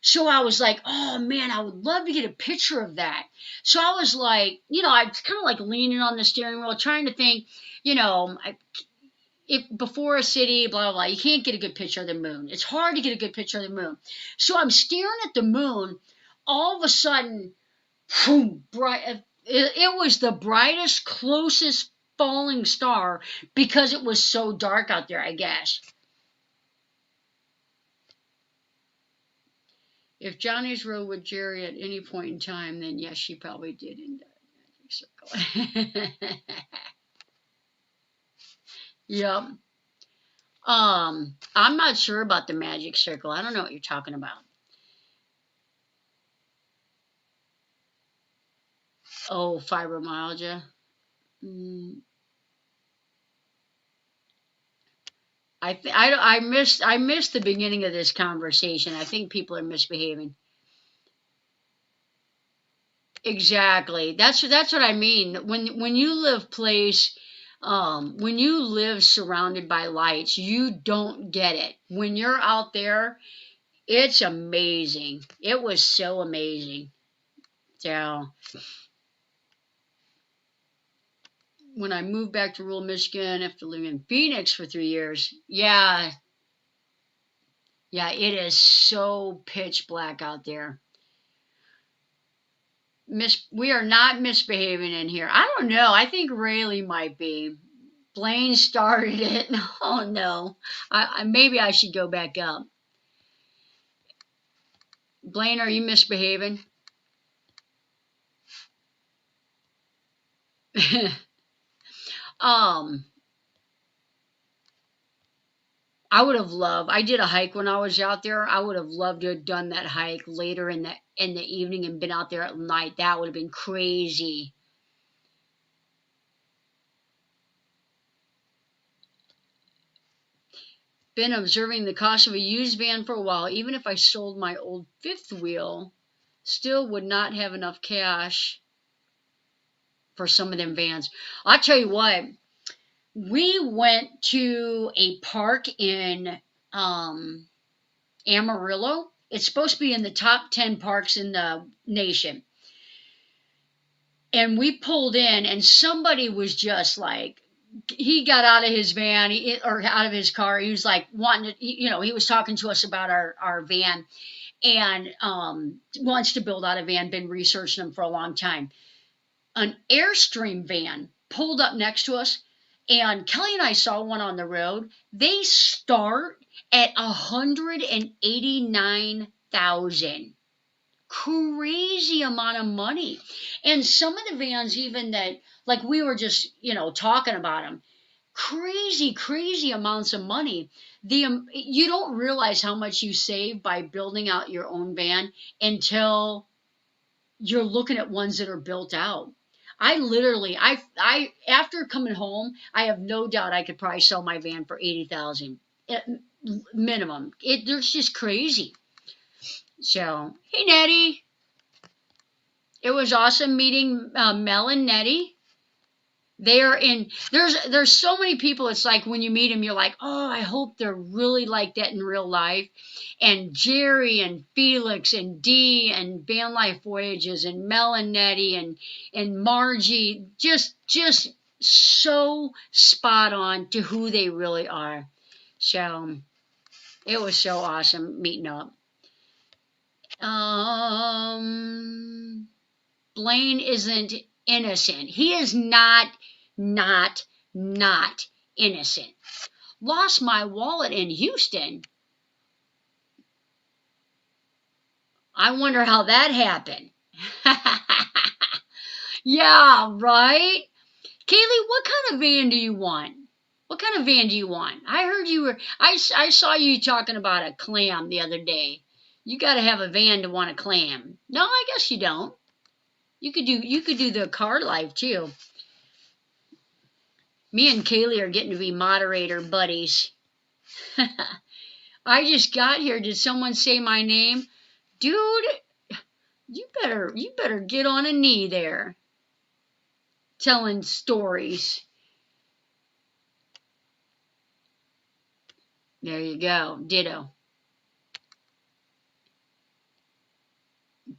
So I was like, "Oh man, I would love to get a picture of that." So I was like, I was kind of like leaning on the steering wheel, trying to think, if before a city, blah, blah, blah, you can't get a good picture of the moon. It's hard to get a good picture of the moon. So I'm staring at the moon. All of a sudden, boom, bright. It was the brightest, closest falling star because it was so dark out there, I guess. If Johnny's rode with Jerry at any point in time, then yes, she probably did in the magic circle. Yep. I'm not sure about the magic circle. I don't know what you're talking about. Oh, fibromyalgia. Mm, I missed the beginning of this conversation. I think people are misbehaving. Exactly. That's what I mean. When you live when you live surrounded by lights, you don't get it. When you're out there, it's amazing. It was so amazing. So when I moved back to rural Michigan after living in Phoenix for 3 years, yeah, yeah, it is so pitch black out there. We are not misbehaving in here. I don't know. I think Rayleigh might be. Blaine started it. Oh no. Maybe I should go back up. Blaine, are you misbehaving? um, I would have loved. I did a hike when I was out there. I would have loved to have done that hike later in the evening and been out there at night. That would have been crazy. Been observing the cost of a used van for a while. Even if I sold my old fifth wheel, still would not have enough cash for some of them vans. I'll tell you what. We went to a park in Amarillo. It's supposed to be in the top 10 parks in the nation. And we pulled in, and somebody was just like, he got out of his van or out of his car. He was like wanting to, he was talking to us about our van and wants to build out a van, been researching them for a long time. An Airstream van pulled up next to us, and Kelly and I saw one on the road. They start at 189,000. Crazy amount of money. And some of the vans, even that, like we were just, talking about them, crazy amounts of money. You don't realize how much you save by building out your own van until you're looking at ones that are built out. I literally, after coming home, I have no doubt I could probably sell my van for 80,000 minimum. There's just crazy. So, hey Nettie, it was awesome meeting Mel and Nettie. They are in. There's so many people. It's like when you meet them, you're like, oh, I hope they're really like that in real life. And Jerry and Felix and Dee and Van Life Voyages and Mel and Nettie and Margie, just so spot on to who they really are. So it was so awesome meeting up. Blaine isn't innocent. He is not innocent. Lost my wallet in Houston. I wonder how that happened. Yeah, right? Kaylee, what kind of van do you want? What kind of van do you want? I heard you were, I saw you talking about a clam the other day. You got to have a van to want a clam. No, I guess you don't. You could do the car life too. Me and Kaylee are getting to be moderator buddies. I just got here. Did someone say my name? Dude, you better get on a knee there. Telling stories. There you go. Ditto.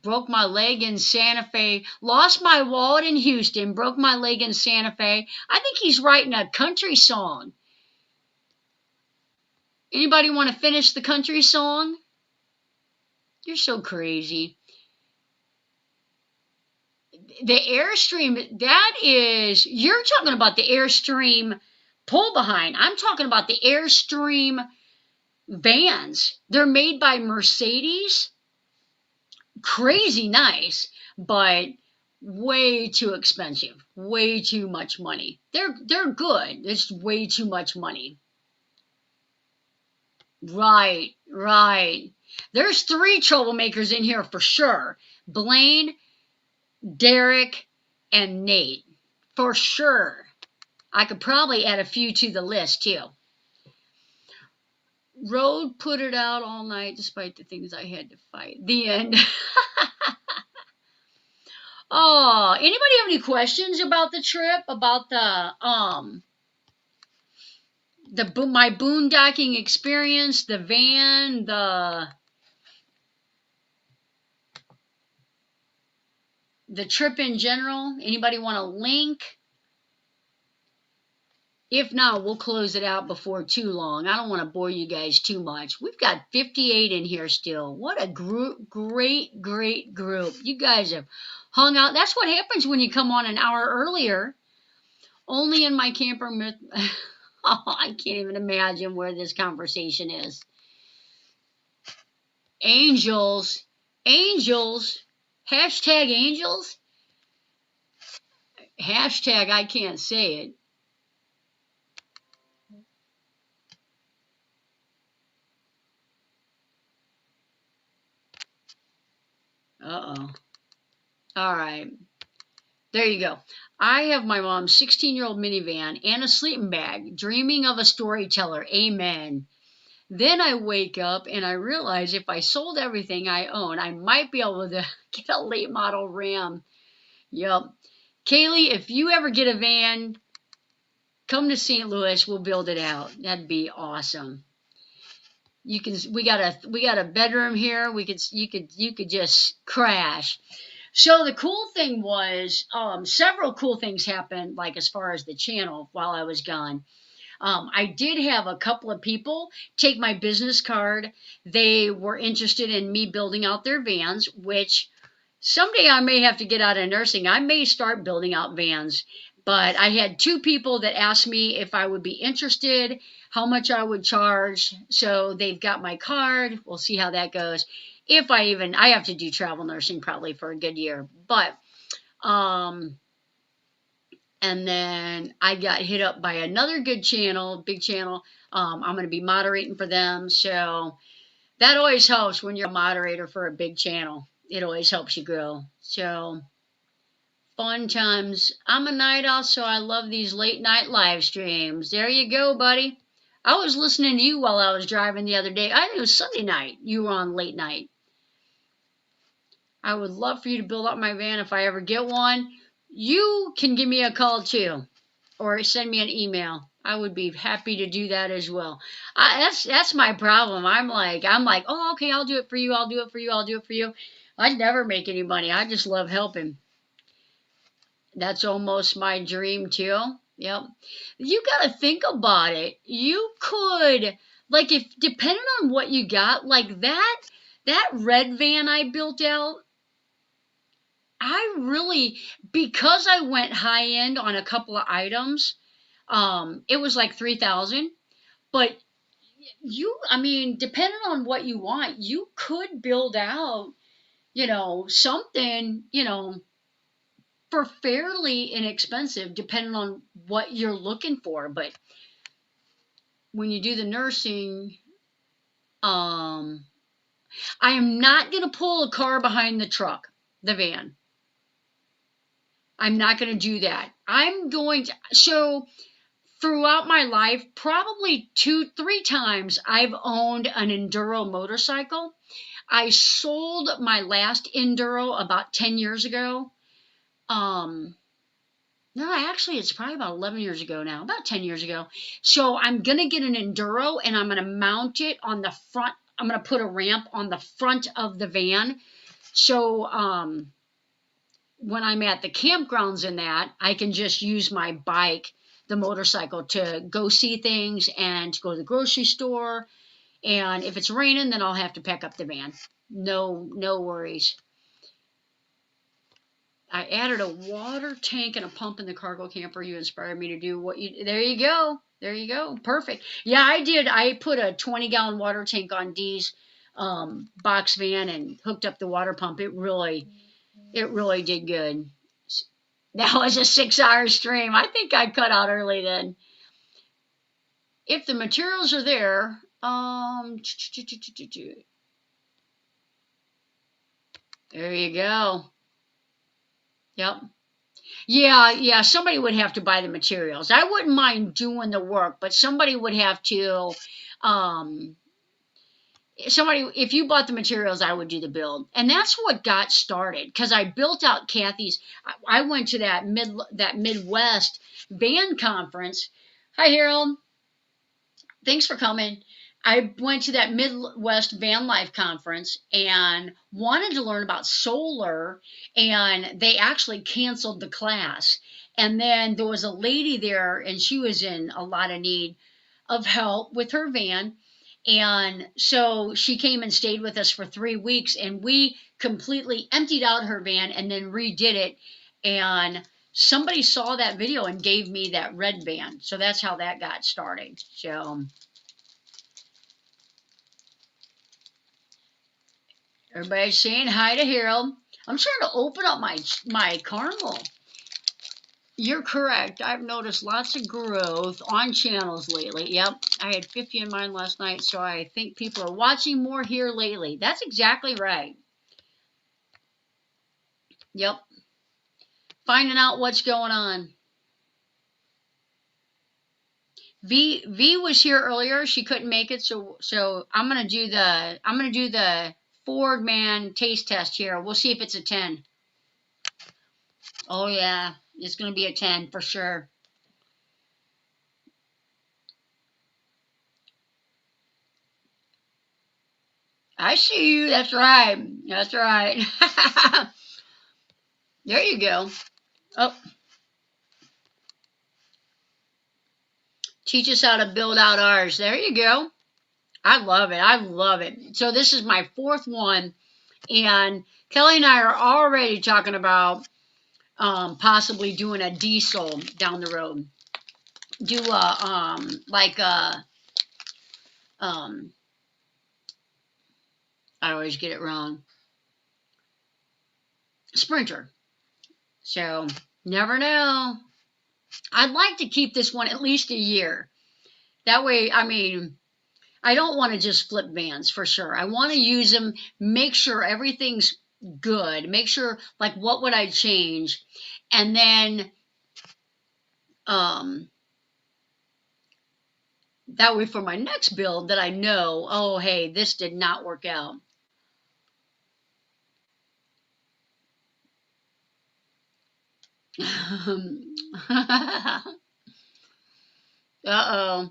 Broke my leg in Santa Fe. Lost my wallet in Houston. Broke my leg in Santa Fe. I think he's writing a country song. Anybody want to finish the country song? You're so crazy. The Airstream, you're talking about the Airstream pull behind. I'm talking about the Airstream vans. They're made by Mercedes. Crazy nice, but way too expensive. Way too much money. They're good. It's way too much money. Right. There's 3 troublemakers in here for sure. Blaine, Derek, and Nate. for sure. I could probably add a few to the list too. Road put it out all night despite the things I had to fight. The end. Oh, anybody have any questions about the trip? About my boondocking experience, the van, the trip in general? Anybody want a link? If not, we'll close it out before too long. I don't want to bore you guys too much. We've got 58 in here still. What a group, great group. You guys have hung out. That's what happens when you come on an hour earlier. Only in my camper. Oh, I can't even imagine where this conversation is. Angels. Angels. Hashtag angels. Hashtag I can't say it. Uh-oh. All right. There you go. I have my mom's 16-year-old minivan and a sleeping bag, dreaming of a storyteller. Amen. Then I wake up and I realize if I sold everything I own, I might be able to get a late model Ram. Yup. Kaylee, if you ever get a van, come to St. Louis. We'll build it out. That'd be awesome. We got a bedroom here. You could just crash. So the cool thing was, several cool things happened, like as far as the channel while I was gone. I did have a couple of people take my business card. They were interested in me building out their vans, which someday I may have to get out of nursing. I may start building out vans. But I had two people that asked me if I would be interested, how much I would charge. So they've got my card. We'll see how that goes. I have to do travel nursing probably for a good year. But, and then I got hit up by another good channel, big channel. I'm going to be moderating for them. So that always helps when you're a moderator for a big channel. It always helps you grow. So fun times. I'm a night owl, so I love these late night live streams. There you go, buddy. I was listening to you while I was driving the other day. I think it was Sunday night. You were on late night. I would love for you to build up my van if I ever get one. You can give me a call too, or send me an email. I would be happy to do that as well. That's my problem. I'm like, oh, okay, I'll do it for you. I'll do it for you. I'll do it for you. I never make any money. I just love helping. That's almost my dream too. Yep. You got to think about it. You could, like, if depending on what you got, like that red van I built out, I really, because I went high end on a couple of items, it was like 3,000. But depending on what you want, you could build out, something, for fairly inexpensive, depending on what you're looking for. But when you do the nursing, I am not going to pull a car behind the truck, the van. I'm not going to do that. So throughout my life, probably 2-3 times, I've owned an enduro motorcycle. I sold my last enduro about 10 years ago. No, actually, it's probably about 11 years ago now, about 10 years ago. So I'm going to get an enduro and I'm going to mount it on the front. I'm going to put a ramp on the front of the van. So, when I'm at the campgrounds in that, I can just use my bike, the motorcycle, to go see things and to go to the grocery store. And if it's raining, then I'll have to pack up the van. No worries. I added a water tank and a pump in the cargo camper. You inspired me to do there you go. There you go. Perfect. Yeah, I did. I put a 20-gallon water tank on Dee's box van and hooked up the water pump. It really did good. That was a 6-hour stream. I think I cut out early then. If the materials are there, there you go. Yep. Yeah, somebody would have to buy the materials. I wouldn't mind doing the work, but somebody would have to, um, if you bought the materials, I would do the build. And that's what got started because I built out Kathy's. I went to that Midwest van conference. Hi, Harold. Thanks for coming. I went to that Midwest Van Life conference and wanted to learn about solar, and they actually canceled the class. And then there was a lady there, and she was in a lot of need of help with her van. And so she came and stayed with us for 3 weeks, and we completely emptied out her van and then redid it. And somebody saw that video and gave me that red van. So that's how that got started. So everybody's saying hi to Harold. I'm trying to open up my caramel. You're correct. I've noticed lots of growth on channels lately. Yep, I had 50 in mine last night, so I think people are watching more here lately. That's exactly right. Yep, finding out what's going on. V was here earlier. She couldn't make it, so I'm gonna do the Ford man taste test here. We'll see if it's a 10. Oh yeah, it's gonna be a 10 for sure. I see you. That's right. That's right. There you go. Oh, teach us how to build out ours. There you go. I love it. I love it. So this is my 4th one, and Kelly and I are already talking about possibly doing a diesel down the road. Do a I always get it wrong. Sprinter. So never know. I'd like to keep this one at least a year. That way, I mean, I don't want to just flip vans for sure. I want to use them, make sure everything's good, make sure, like, what would I change? And then, that way for my next build that I know, oh, hey, this did not work out. Uh-oh.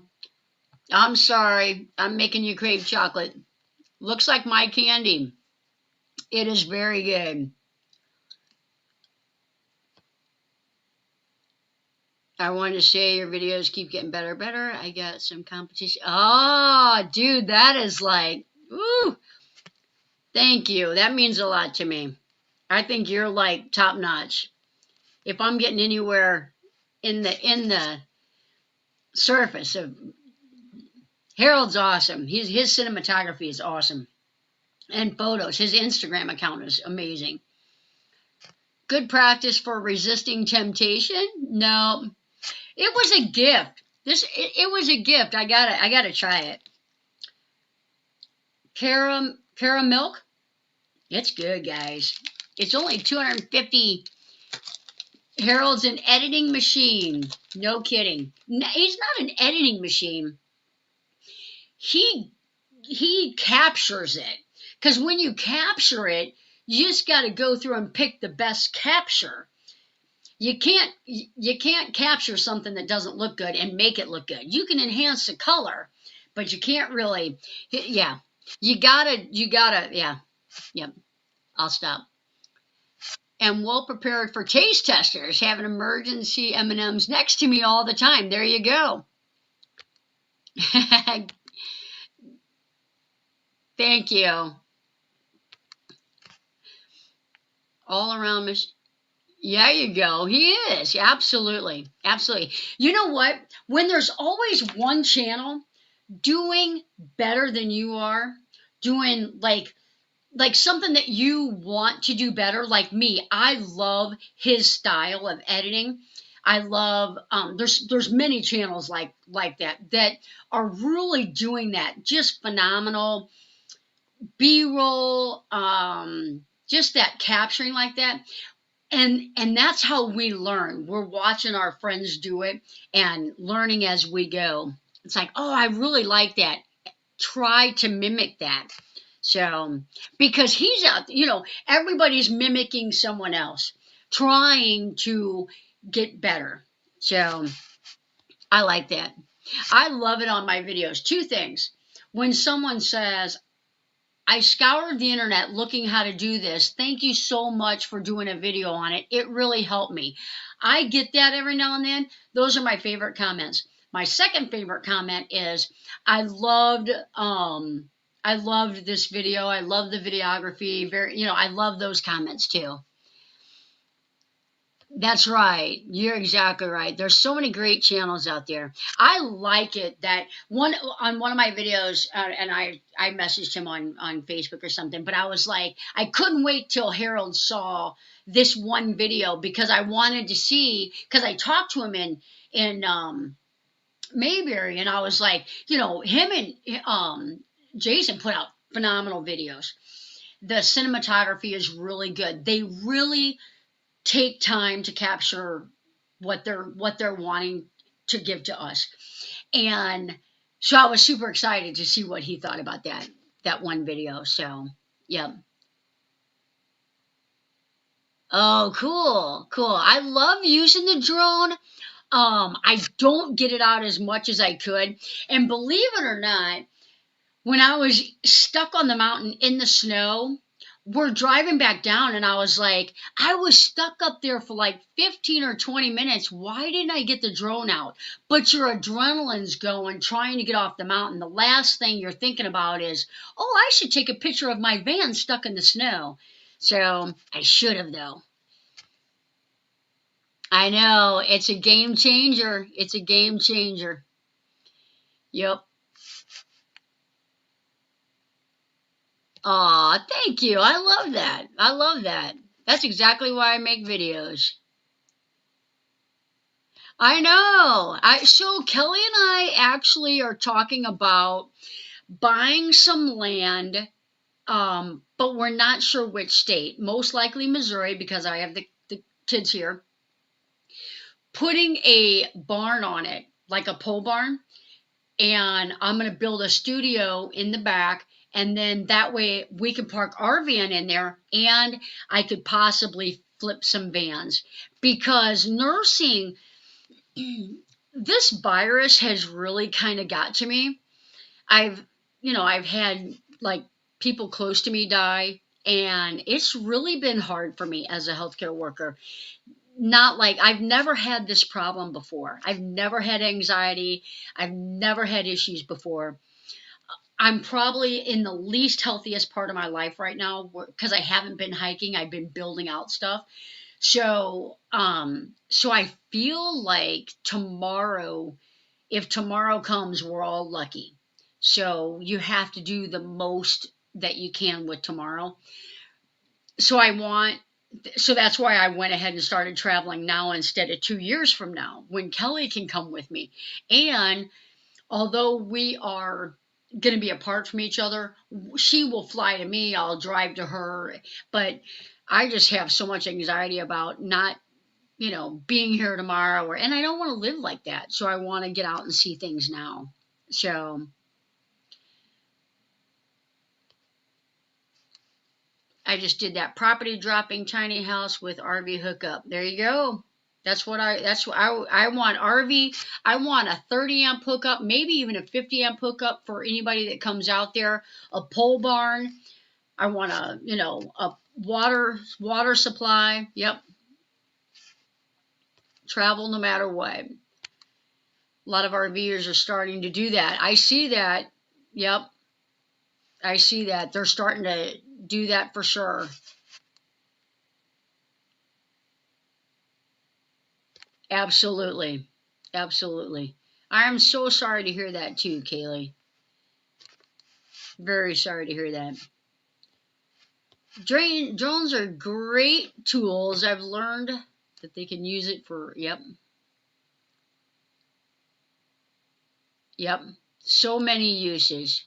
I'm sorry. I'm making you crave chocolate. Looks like my candy. It is very good. I wanted to say your videos keep getting better. I got some competition. Oh, dude, that is like, ooh. Thank you. That means a lot to me. I think you're like top notch. If I'm getting anywhere in the surface of Harold's awesome. His cinematography is awesome. And photos. His Instagram account is amazing. Good practice for resisting temptation? No. It was a gift. It was a gift. I gotta try it. Cara milk? It's good, guys. It's only 250. Harold's an editing machine. No kidding. No, he's not an editing machine. He captures it. Because when you capture it, you just got to go through and pick the best capture. You can't capture something that doesn't look good and make it look good. You can enhance the color, but you can't really. Yeah, you gotta. Yeah, yep. I'll stop. And well prepared for taste testers. Having emergency M&Ms next to me all the time. There you go. Thank you. All around me. Yeah, you go. He is. Absolutely. Absolutely. You know what? When there's always one channel doing better than you are, doing like something that you want to do better, like me, I love his style of editing. I love there's many channels like that are really doing that, just phenomenal. B-roll, just that capturing like that. And that's how we learn. We're watching our friends do it and learning as we go. It's like, oh, I really like that. Try to mimic that. So, because he's out, everybody's mimicking someone else, trying to get better. So, I like that. I love it on my videos. Two things. When someone says, I scoured the internet looking how to do this. Thank you so much for doing a video on it. It really helped me. I get that every now and then. Those are my favorite comments. My second favorite comment is I loved this video. I love the videography. I love those comments too. That's right. You're exactly right. There's so many great channels out there. I like it that one of my videos, and I messaged him on Facebook or something, but I was like, I couldn't wait till Harold saw this one video because I wanted to see, because I talked to him in Mayberry, and I was like, him and Jason put out phenomenal videos. The cinematography is really good. They really take time to capture what they're wanting to give to us. And so I was super excited to see what he thought about that one video. So, yeah. Oh, cool. I love using the drone. I don't get it out as much as I could. And believe it or not, when I was stuck on the mountain in the snow, we're driving back down, and I was like, I was stuck up there for like 15 or 20 minutes. Why didn't I get the drone out? But your adrenaline's going, trying to get off the mountain. The last thing you're thinking about is, oh, I should take a picture of my van stuck in the snow. So I should have, though. I know. It's a game changer. It's a game changer. Yep. Aw, thank you. I love that. I love that. That's exactly why I make videos. I know. So Kelly and I actually are talking about buying some land, but we're not sure which state. Most likely Missouri because I have the kids here. Putting a barn on it, like a pole barn, and I'm going to build a studio in the back, and then that way we can park our van in there, and I could possibly flip some vans, because nursing, this virus has really kind of got to me. I've had like people close to me die, and it's really been hard for me as a healthcare worker. Not like I've never had this problem before. I've never had anxiety. I've never had issues before. I'm probably in the least healthiest part of my life right now because I haven't been hiking. I've been building out stuff. So I feel like tomorrow, if tomorrow comes, we're all lucky. So you have to do the most that you can with tomorrow. So that's why I went ahead and started traveling now instead of 2 years from now when Kelly can come with me. And although we are going to be apart from each other, she will fly to me, I'll drive to her. But I just have so much anxiety about not, being here tomorrow, and I don't want to live like that. So I want to get out and see things now. So I just did that property dropping tiny house with RV hookup. There you go. That's what I want. RV. I want a 30 amp hookup, maybe even a 50 amp hookup for anybody that comes out there. A pole barn. I want a water supply. Yep. Travel no matter what. A lot of RVers are starting to do that. I see that. Yep. I see that. They're starting to do that for sure. Absolutely. Absolutely. I am so sorry to hear that too, Kaylee. Very sorry to hear that. Drones are great tools. I've learned that they can use it for, yep. So many uses.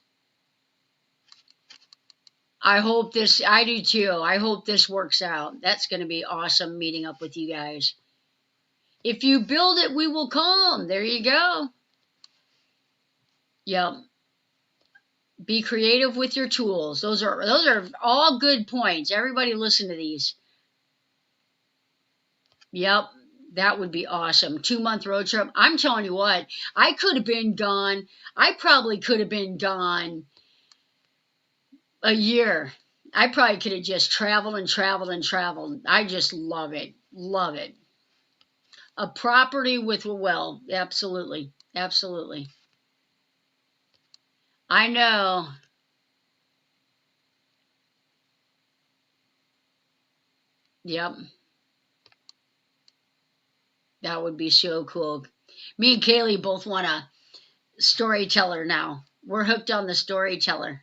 I do too. I hope this works out. That's going to be awesome meeting up with you guys. If you build it, we will come. There you go. Yep. Be creative with your tools. Those are all good points. Everybody listen to these. Yep. That would be awesome. 2-month road trip. I'm telling you what, I could have been gone. I probably could have been gone a year. I probably could have just traveled and traveled and traveled. I just love it. Love it. A property with a well. Absolutely. Absolutely. I know. Yep. That would be so cool. Me and Kaylee both want a storyteller now. We're hooked on the storyteller.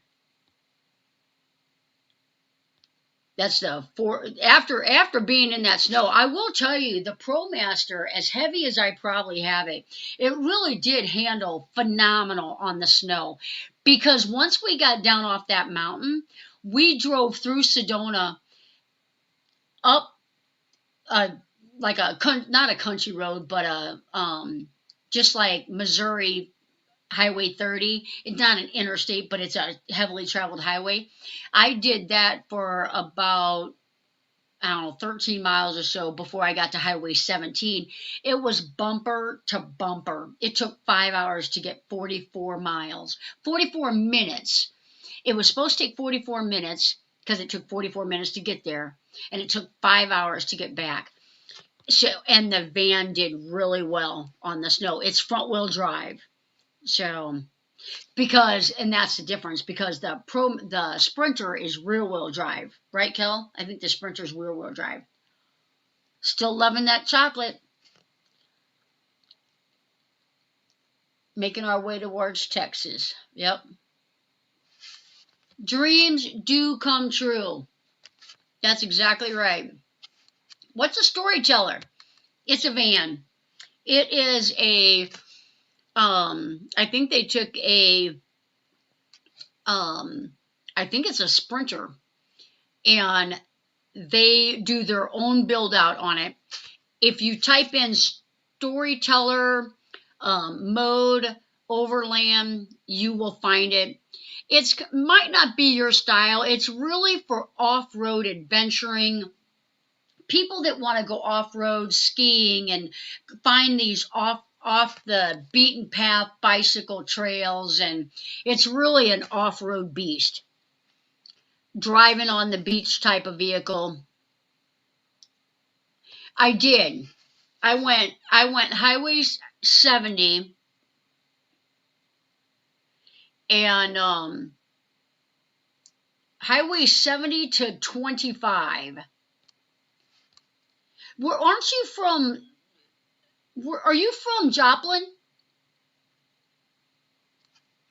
That's after being in that snow. I will tell you, the ProMaster, as heavy as I probably have it, it really did handle phenomenal on the snow. Because once we got down off that mountain, we drove through Sedona up like not a country road, but just like Missouri Highway 30. It's not an interstate, but it's a heavily traveled highway. I did that for about, I don't know, 13 miles or so before I got to Highway 17. It was bumper to bumper. It took 5 hours to get 44 miles, 44 minutes. It was supposed to take 44 minutes because it took 44 minutes to get there, and it took 5 hours to get back. So, and the van did really well on the snow. It's front wheel drive. So, and that's the difference, because the Sprinter is rear wheel drive, right, Kel? I think the Sprinter's rear wheel drive. Still loving that chocolate. Making our way towards Texas. Yep. Dreams do come true. That's exactly right. What's a storyteller? It's a van. It is I think they took I think it's a Sprinter, and they do their own build out on it. If you type in storyteller mode overland, you will find it. It might not be your style. It's really for off-road adventuring. People that want to go off-road skiing and find these off the beaten path bicycle trails, and it's really an off-road beast. Driving on the beach type of vehicle. I did. I went Highway 70 and Highway 70 to 25. Aren't you from? Are you from Joplin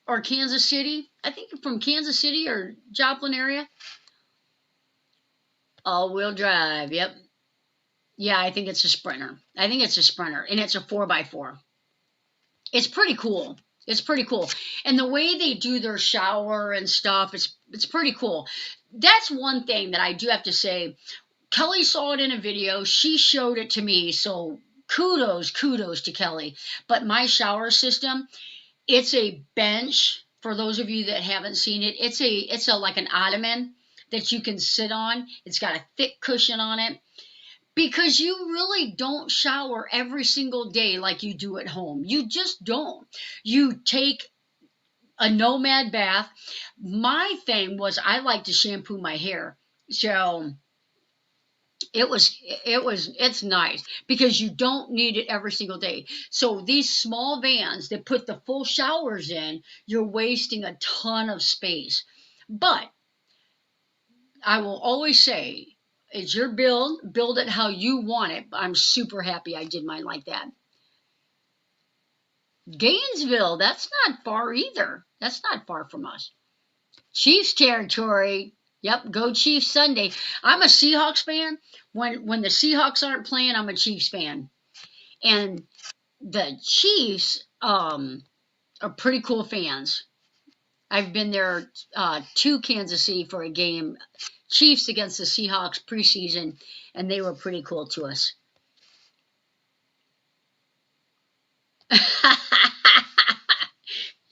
or Kansas City? I think you're from Kansas City or Joplin area. All-wheel drive. Yep. Yeah, I think it's a Sprinter. And it's a 4x4. It's pretty cool. It's pretty cool. And the way they do their shower and stuff, it's pretty cool. That's one thing that I do have to say. Kelly saw it in a video. She showed it to me, so kudos to Kelly. But my shower system, it's a bench. For those of you that haven't seen it, it's a like an ottoman that you can sit on. It's got a thick cushion on it, because you really don't shower every single day like you do at home. You just don't. You take a nomad bath. My thing was, I like to shampoo my hair. So it's nice because you don't need it every single day. So these small vans that put the full showers in, you're wasting a ton of space. But I will always say, it's your build it how you want it. I'm super happy I did mine like that. Gainesville, that's not far either. That's not far from us. Chiefs territory. Yep, go Chiefs Sunday. I'm a Seahawks fan. When the Seahawks aren't playing, I'm a Chiefs fan. And the Chiefs are pretty cool fans. I've been there to Kansas City for a game, Chiefs against the Seahawks preseason, and they were pretty cool to us.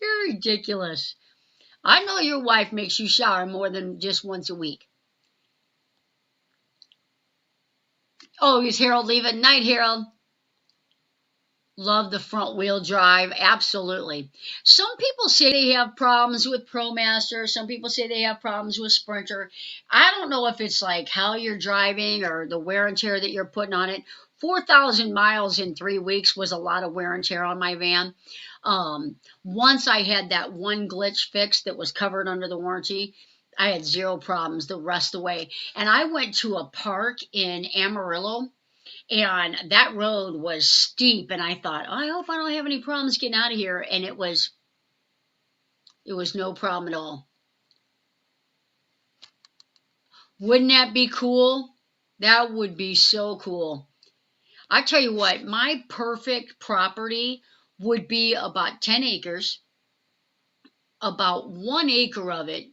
You're ridiculous. I know your wife makes you shower more than just once a week. Oh, is Harold leaving? Night, Harold. Love the front wheel drive. Absolutely. Some people say they have problems with ProMaster. Some people say they have problems with Sprinter. I don't know if it's like how you're driving or the wear and tear that you're putting on it. 4,000 miles in 3 weeks was a lot of wear and tear on my van. Once I had that one glitch fixed that was covered under the warranty, I had zero problems the rest of the way. And I went to a park in Amarillo, and that road was steep, and I thought, oh, I hope I don't have any problems getting out of here. And it was no problem at all. Wouldn't that be cool? That would be so cool. I tell you what, my perfect property would be about 10 acres, about 1 acre of it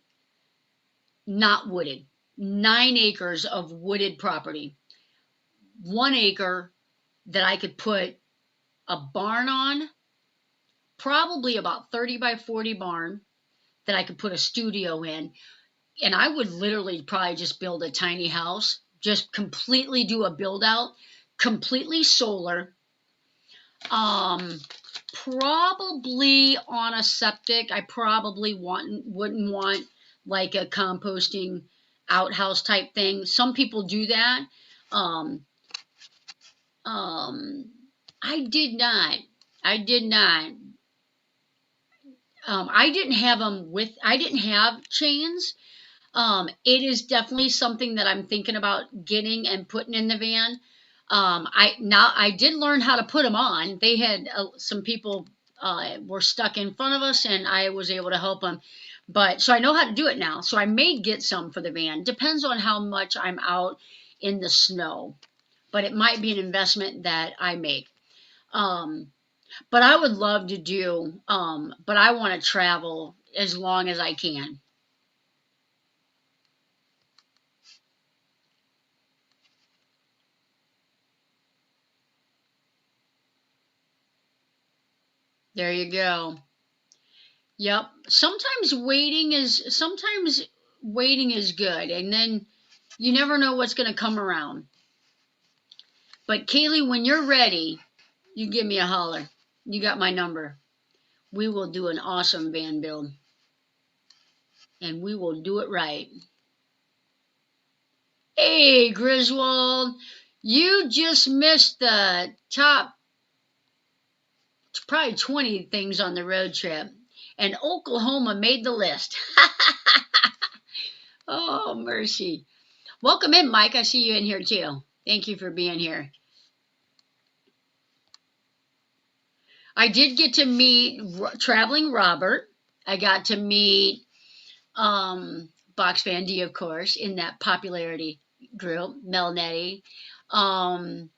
not wooded, 9 acres of wooded property, 1 acre that I could put a barn on, probably about 30 by 40 barn that I could put a studio in. And I would literally probably just build a tiny house, just completely do a build out, completely solar. Probably on a septic. I probably wouldn't want like a composting outhouse type thing. Some people do that. Um, I did not. I did not. I didn't have I didn't have chains. It is definitely something that I'm thinking about getting and putting in the van. I did learn how to put them on. They had some people were stuck in front of us, and I was able to help them. But so I know how to do it now. So I may get some for the van. Depends on how much I'm out in the snow, but it might be an investment that I make. But I would love to do. But I want to travel as long as I can. There you go. Yep. Sometimes waiting is good, and then you never know what's going to come around. But Kaylee, when you're ready, you give me a holler. You got my number. We will do an awesome van build, and we will do it right. Hey, Griswold, you just missed the top probably 20 things on the road trip, and Oklahoma made the list. Oh, mercy. Welcome in, Mike. I see you in here too. Thank you for being here. I did get to meet Traveling Robert. I got to meet Box Van D, of course, in that popularity group, Mel Nettie. Um,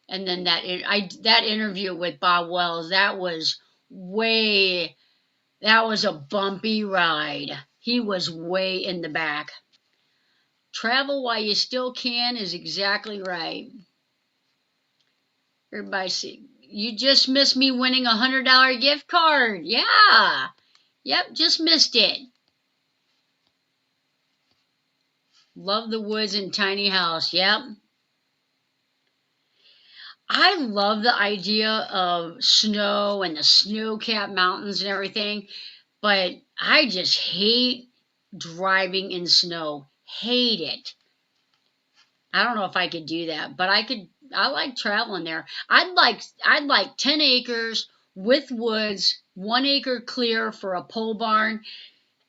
and then that interview with Bob Wells, that was a bumpy ride. He was way in the back. Travel while you still can is exactly right. Everybody see, you just missed me winning $100 gift card. Yeah. Yep, just missed it. Love the woods and tiny house. Yep. I love the idea of snow and the snow-capped mountains and everything, but I just hate driving in snow. Hate it. I don't know if I could do that, but I like traveling there. I'd like 10 acres with woods, 1 acre clear for a pole barn,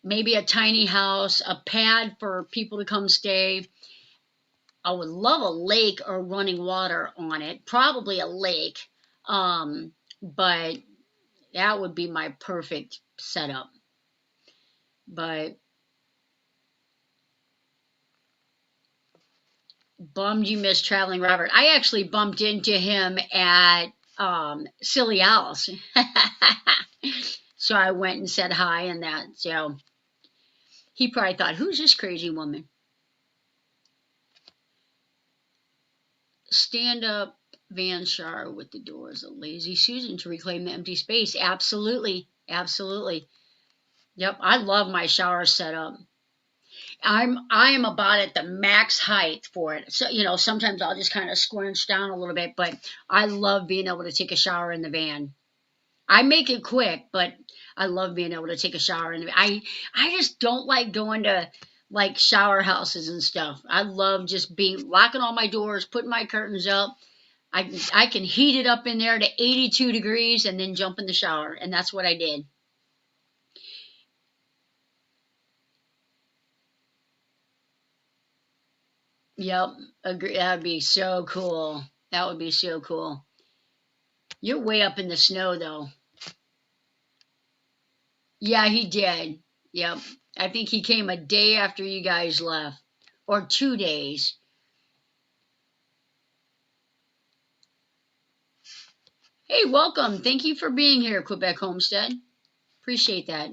maybe a tiny house, a pad for people to come stay. I would love a lake or running water on it, probably a lake. But that would be my perfect setup. But bummed you missed Traveling Robert. I actually bumped into him at Silly Alice. So I went and said hi and that. So he probably thought, who's this crazy woman? Stand up van shower with the doors. A lazy Susan to reclaim the empty space. Absolutely. Absolutely. Yep. I love my shower setup. I am about at the max height for it. So, sometimes I'll just kind of squinch down a little bit, but I love being able to take a shower in the van. I make it quick, but I love being able to take a shower in the van. I just don't like going to like shower houses and stuff. I love just locking all my doors, putting my curtains up. I can heat it up in there to 82 degrees and then jump in the shower, and that's what I did. Yep, agree. That'd be so cool. That would be so cool. You're way up in the snow, though. Yeah, he did. Yep. I think he came a day after you guys left, or 2 days. Hey, welcome. Thank you for being here, Quebec Homestead. Appreciate that.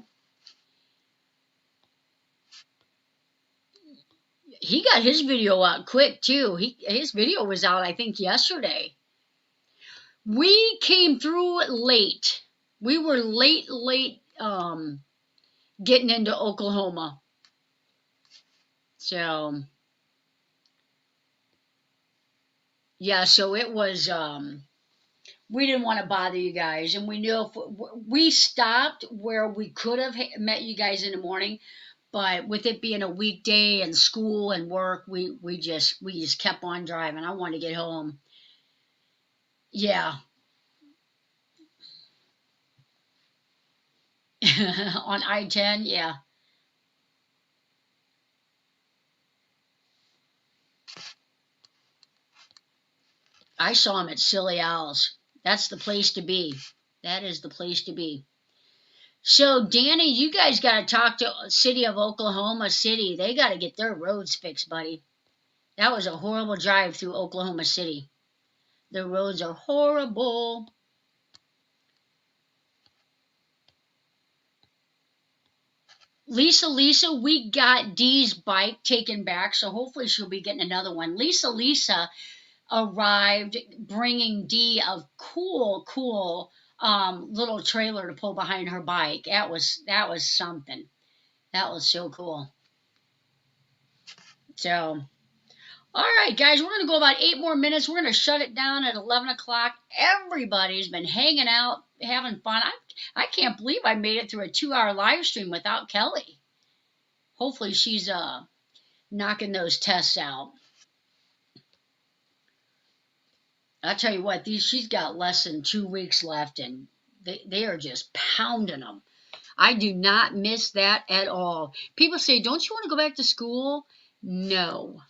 He got his video out quick, too. His video was out, I think, yesterday. We came through late. We were late, getting into Oklahoma. So, yeah, so it was, we didn't want to bother you guys. And we knew if we stopped where we could have met you guys in the morning, but with it being a weekday and school and work, we just kept on driving. I wanted to get home. Yeah. On I-10, yeah. I saw him at Silly Owls. That's the place to be. That is the place to be. So, Danny, you guys got to talk to City of Oklahoma City. They got to get their roads fixed, buddy. That was a horrible drive through Oklahoma City. The roads are horrible. Lisa, we got Dee's bike taken back, so hopefully she'll be getting another one. Lisa arrived bringing Dee a cool little trailer to pull behind her bike. That was something. That was so cool. So, all right, guys, we're going to go about 8 more minutes. We're going to shut it down at 11 o'clock. Everybody's been hanging out, having fun. I can't believe I made it through a 2-hour live stream without Kelly. Hopefully she's knocking those tests out. I'll tell you what, she's got less than 2 weeks left, and they are just pounding them. I do not miss that at all. People say, don't you want to go back to school? No.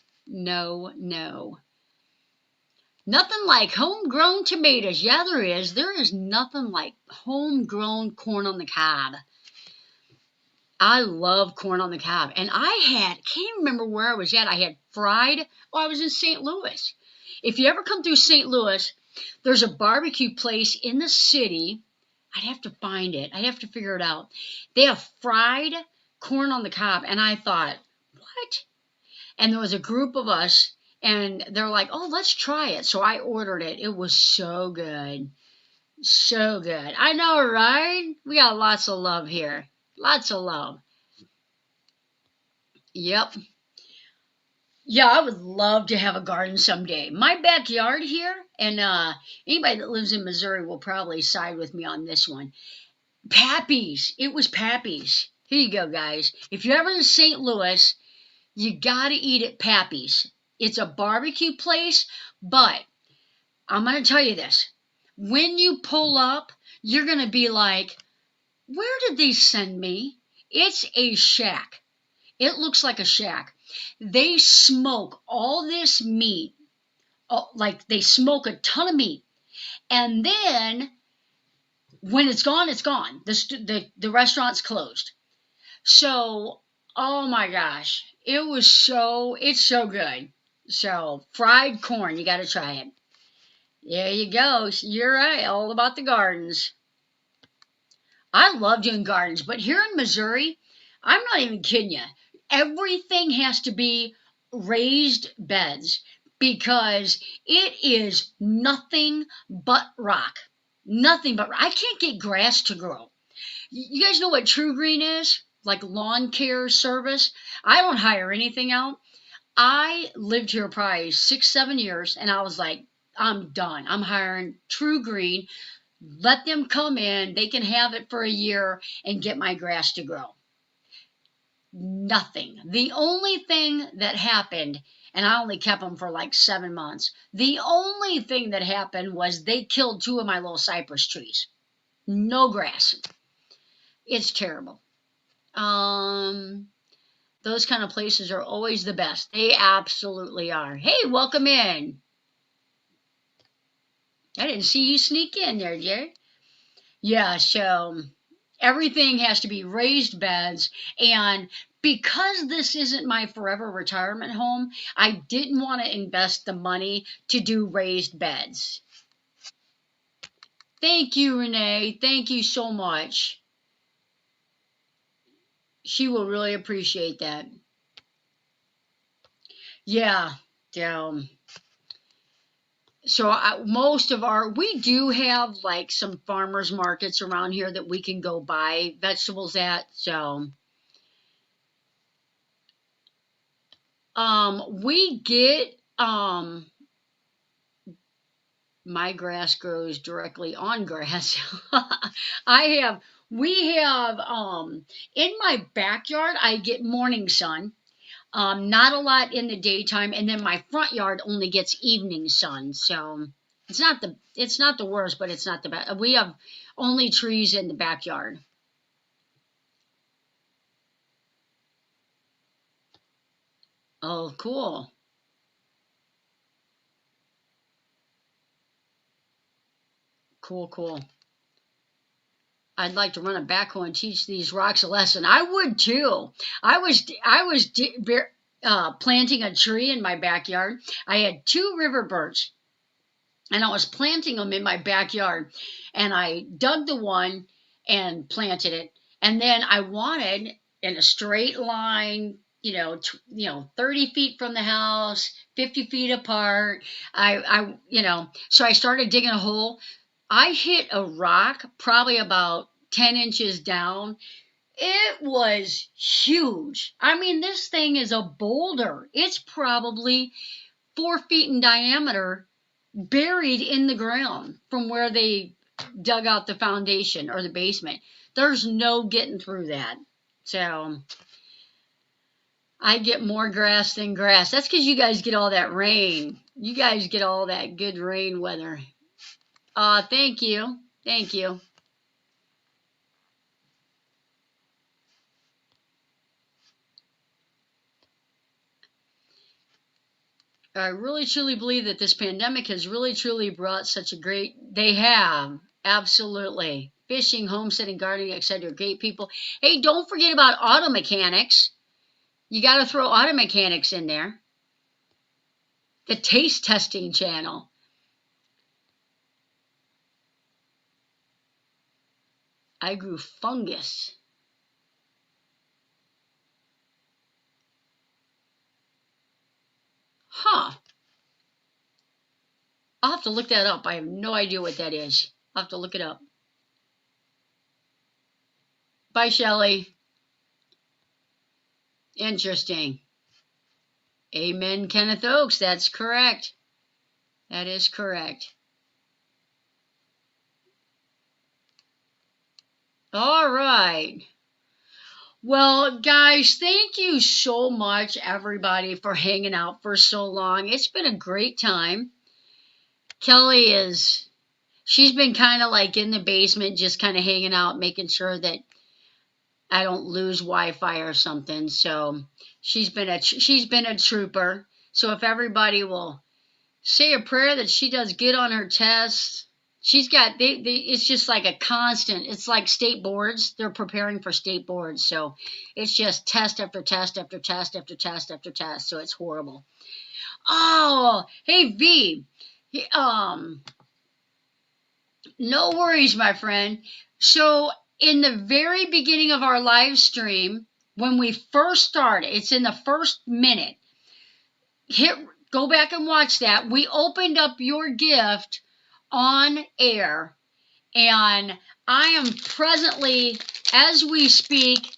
Nothing like homegrown tomatoes. Yeah, there is. There is nothing like homegrown corn on the cob. I love corn on the cob. And can't remember where I was at. I had fried, I was in St. Louis. If you ever come through St. Louis, there's a barbecue place in the city. I'd have to find it. I'd have to figure it out. They have fried corn on the cob. And I thought, what? And there was a group of us, and they're like, oh, let's try it. So I ordered it. It was so good. So good. I know, right? We got lots of love here. Lots of love. Yep. Yeah, I would love to have a garden someday. My backyard here, and anybody that lives in Missouri will probably side with me on this one. Pappy's. It was Pappy's. Here you go, guys. If you're ever in St. Louis, you got to eat at Pappy's. It's a barbecue place, but I'm going to tell you this. When you pull up, you're going to be like, where did they send me? It's a shack. It looks like a shack. They smoke all this meat, like they smoke a ton of meat. And then when it's gone, it's gone. The restaurant's closed. So, oh my gosh, it's so good. So, fried corn, you got to try it. There you go. You're right, all about the gardens. I love doing gardens, but here in Missouri, I'm not even kidding you. Everything has to be raised beds because it is nothing but rock. Nothing but I can't get grass to grow. You guys know what True Green is? Like lawn care service. I don't hire anything out. I lived here probably 6, 7 years, and I was like, I'm done. I'm hiring True Green. Let them come in. They can have it for a year and get my grass to grow. Nothing. The only thing that happened, and I only kept them for like 7 months, the only thing that happened was they killed 2 of my little cypress trees. No grass. It's terrible. Those kind of places are always the best. They absolutely are. Hey, welcome in. I didn't see you sneak in there, Jerry. Yeah, so everything has to be raised beds. And because this isn't my forever retirement home, I didn't want to invest the money to do raised beds. Thank you, Renee. Thank you so much. She will really appreciate that. Yeah. So most of we do have like some farmers markets around here that we can go buy vegetables at. So we get my grass grows directly on grass. We have in my backyard I get morning sun. Not a lot in the daytime, and then my front yard only gets evening sun. So it's not the worst, but it's not the best. We have only trees in the backyard. Oh, cool. Cool. I'd like to run a backhoe and teach these rocks a lesson. I would too. I was planting a tree in my backyard. I had 2 river birch, and I was planting them in my backyard. And I dug the one and planted it, and then I wanted in a straight line. 30 feet from the house, 50 feet apart. So I started digging a hole. I hit a rock probably about 10 inches down. It was huge. I mean, this thing is a boulder. It's probably 4 feet in diameter, buried in the ground from where they dug out the foundation or the basement. There's no getting through that. So I get more grass than grass. That's because you guys get all that rain. You guys get all that good rain weather. Thank you. Thank you. I really truly believe that this pandemic has really truly brought they have, absolutely. Fishing, homesteading, gardening, etc. Great people. Hey, don't forget about auto mechanics. You got to throw auto mechanics in there. The taste testing channel. I grew fungus. Huh. I'll have to look that up. I have no idea what that is. I'll have to look it up. Bye, Shelley. Interesting. Amen, Kenneth Oaks. That's correct. That is correct. All right. Well, guys, thank you so much, everybody, for hanging out for so long. It's been a great time. Kelly she's been kind of like in the basement, just kind of hanging out, making sure that I don't lose Wi-Fi or something. So she's been a trooper. So if everybody will say a prayer that she does good on her tests. She's got it's just like a constant. It's like state boards. They're preparing for state boards, so it's just test after test after test after test after test. So it's horrible. Oh, hey V, no worries, my friend. So in the very beginning of our live stream, when we first started, it's in the first minute. Go back and watch that. We opened up your gift on air, and I am presently, as we speak,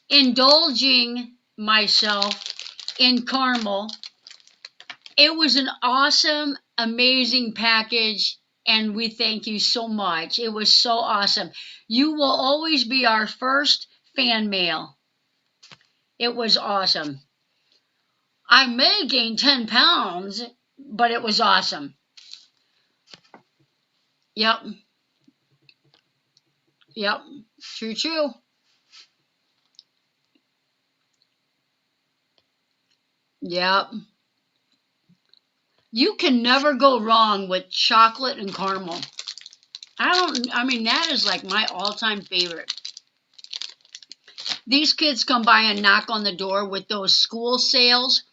indulging myself in caramel. It was an awesome, amazing package, and we thank you so much. It was so awesome. You will always be our first fan mail. It was awesome. I may gain 10 pounds, but it was awesome. Yep. Yep. True, true. Yep. You can never go wrong with chocolate and caramel. I mean, that is like my all-time favorite. These kids come by and knock on the door with those school sales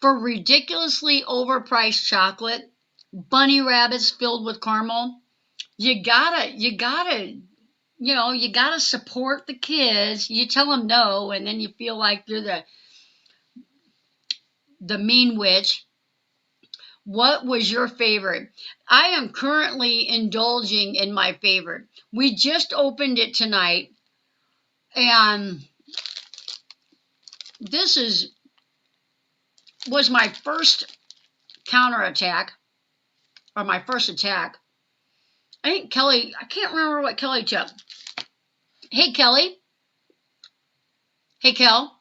for ridiculously overpriced chocolate, bunny rabbits filled with caramel. You gotta, you gotta support the kids. You tell them no, and then you feel like you're the mean witch. What was your favorite? I am currently indulging in my favorite. We just opened it tonight, and this was my first counterattack, or my first attack. I think Kelly, I can't remember what Kelly took. Hey, Kelly. Hey, Kel.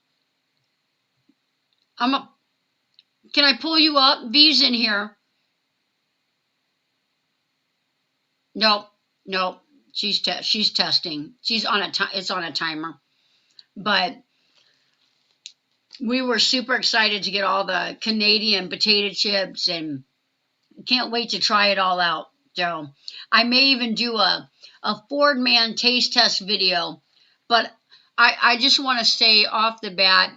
Can I pull you up? V's in here. Nope. She's testing. She's on it's on a timer. But we were super excited to get all the Canadian potato chips, and can't wait to try it all out. So I may even do a Ford Man taste test video, but I just want to say off the bat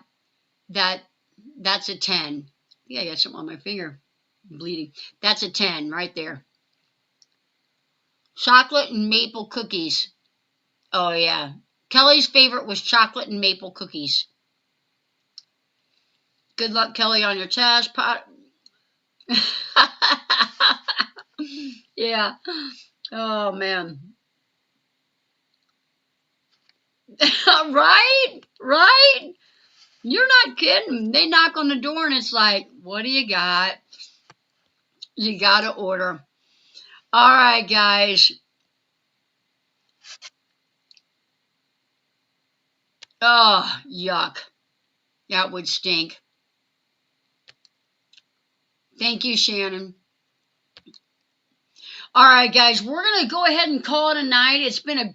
that that's a 10. Yeah, I got something on my finger. I'm bleeding. That's a 10 right there. Chocolate and maple cookies. Oh, yeah. Kelly's favorite was chocolate and maple cookies. Good luck, Kelly, on your test pot. Yeah. Oh, man. Right? You're not kidding. They knock on the door and it's like, what do you got? You got to order. All right, guys. Oh, yuck. That would stink. Thank you, Shannon. All right, guys, we're going to go ahead and call it a night. It's been a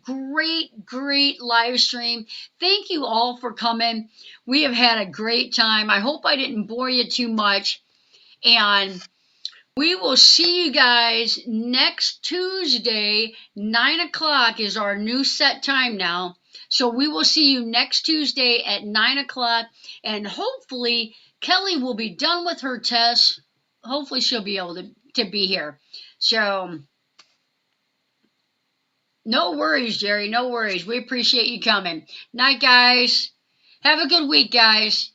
great live stream. Thank you all for coming. We have had a great time. I hope I didn't bore you too much. And we will see you guys next Tuesday. 9 o'clock is our new set time now. So we will see you next Tuesday at 9 o'clock. And hopefully, Kelly will be done with her test. Hopefully, she'll be able to be here. So, no worries, Jerry. No worries. We appreciate you coming. Night, guys. Have a good week, guys.